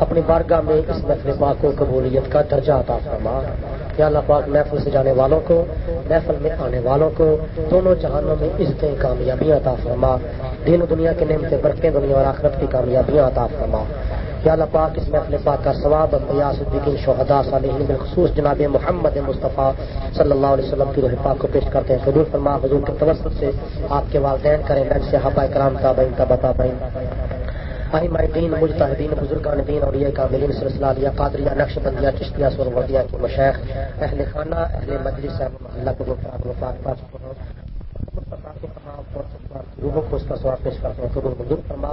اپنی بارگاہ میں اس محفل پاک کو قبولیت کا درجہ عطا فرما. یا اللہ پاک محفل سے جانے والوں کو، محفل میں آنے والوں کو دونوں جہانوں میں عزتیں کامیابیاں عطا فرما. دین و دنیا کے نعمتیں برکتیں دنیا اور آخرت کی کامیابیاں عطا فرما. یا اللہ پاک اس محفل پاک کا ثواب انبیاء صدیقین شہداء صالحین بالخصوص جناب محمد مصطفیٰ صلی اللہ علیہ وسلم کی روح پاک کو پیش کرتے ہیں. قبول فرما. حضور کے توسط سے آپ کے والدین کریں لج صحابہ کرام تابعین تبع تابعین ائمہ دین مجتہدین بزرگان دین اولیاء کاملین سلسلہ علیہ قادریہ نقشبندیہ چشتیہ سہروردیہ کے مشائخ اہل خانہ اہل مجلس صاحب محلہ قبول فرما. پاک پاک کے تمام روحوں کو اس کا ثواب پیش کرتے ہیں. قبول منظور فرما.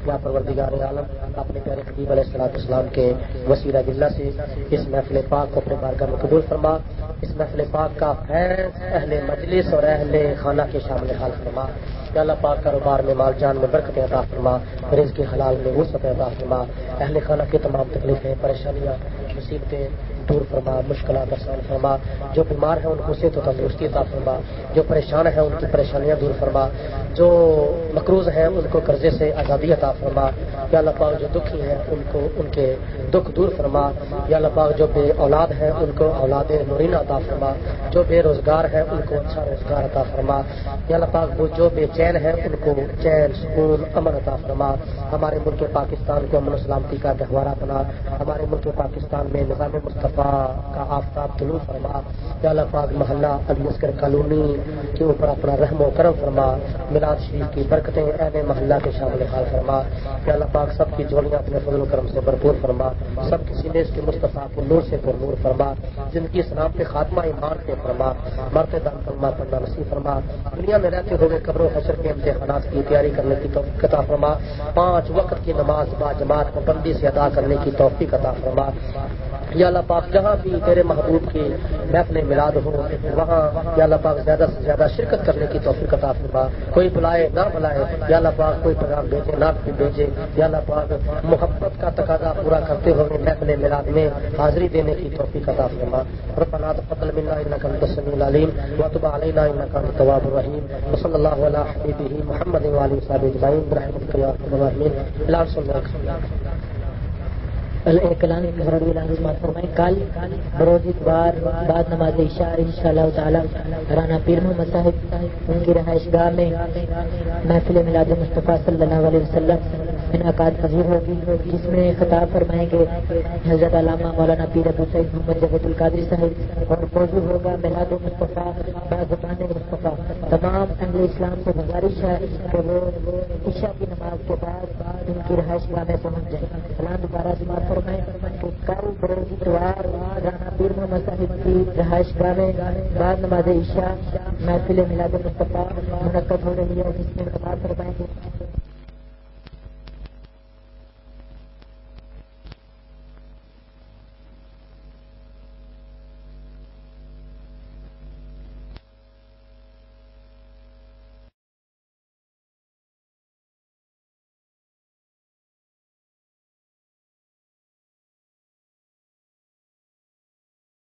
یا پروردگار عالم، اپنے پیارے حبیب علیہ الصلوۃ والسلام کے وسیلہ باللہ سے اس محفل پاک کو اپنے بارگاہ میں قبول فرما. اس محفل پاک کا فیض اہل مجلس اور اہل خانہ کے شامل حال فرما. یا اللہ پاک کاروبار میں مال جان میں برکت عطا فرما. رزق حلال میں وسعت عطا فرما. اہل خانہ کی تمام تکلیفیں پریشانیاں مصیبتیں دور فرما. مشکلات آسان فرما. جو بیمار ہیں ان کو صحت و تندرستی عطا فرما. جو پریشان ہیں ان کی پریشانیاں دور فرما. جو مقروض ہیں ان کو قرضے سے آزادی عطا فرما. یا اللہ پاک جو دکھی ہیں ان کو ان کے دکھ دور فرما. یا اللہ پاک جو بے اولاد ہیں ان کو اولاد نورینہ عطا فرما. جو بے روزگار ہیں ان کو اچھا روزگار عطا فرما. یا اللہ پاک وہ جو بے چین ہیں ان کو چین سکون امن عطا فرما. ہمارے ملک پاکستان کو امن و سلامتی کا گہوارہ بنا. ہمارے ملک پاکستان میں نظام مصطفیٰ کا آفتاب طلوع فرما. یا اللہ پاک محلہ علی اصغر کالونی کے اوپر اپنا رحم و کرم فرما. میلاد شریف کی برکتیں اہل محلہ کے شامل حال فرما. یا اللہ پاک سب کی جوڑیاں اپنے فضل و کرم سے بھرپور فرما. سب کی سینے کے مصطفیٰ کو نور سے پر نور فرما. زندگی اسلام پہ خاتمہ ایمان پہ فرما. مرتے دم فرما پڑھنا نصیب فرما. دنیا میں رہتے ہوئے قبر و حشر کے امتحانات کی تیاری کرنے کی توفیق عطا فرما. 5 وقت کی نماز با جماعت پابندی سے ادا کرنے کی توفیق عطا فرما. یا اللہ پاک جہاں بھی تیرے محبوب کی محفل میلاد ہو وہاں یا اللہ پاک زیادہ سے زیادہ شرکت کرنے کی توفیق عطا فرما. کوئی بلائے نہ بلائے یا اللہ پاک، کوئی پیغام بھیجے نہ بھیجے یا اللہ پاک محبت کا تقاضا پورا کرتے ہوئے محفل میلاد میں حاضری دینے کی توفیق عطا فرما. ربنا تقبل منا انك انت السميع العليم وتب علينا انك انت التواب الرحيم. وصلى الله على حبيبه محمد وعلى اله وصحبه اجمعين برحمتك يا ارحم الراحمين. الان سنت کلام فرمائیں. کل بروز اتوار بعد نماز عشاء انشاءاللہ تعالی رانا پیر محمد صاحب ان کی رہائش گاہ میں محفل میلاد مصطفیٰ صلی اللہ علیہ وسلم انعقاد پذیر ہوگی، جس میں خطاب فرمائیں گے حضرت علامہ مولانا پیر ابو سعید محمد جاوید القادری صاحب، اور موضوع ہوگا میلاد مصطفیٰ بازبان مصطفیٰ. تمام اہل اسلام سے گزارش ہے کہ وہ عشاء کی نماز کے بعد ان کی رہائش گاہ میں پہنچ جائیں. سلام دوبارہ سماعت فرمائیں کہ کل بروز اتوار رانا پیر محمد صاحب کی رہائش گاہ میں بعد نماز عشاء محفل میلاد مصطفیٰ منعقد ہو رہی ہے، جس میں خطاب فرمائیں گے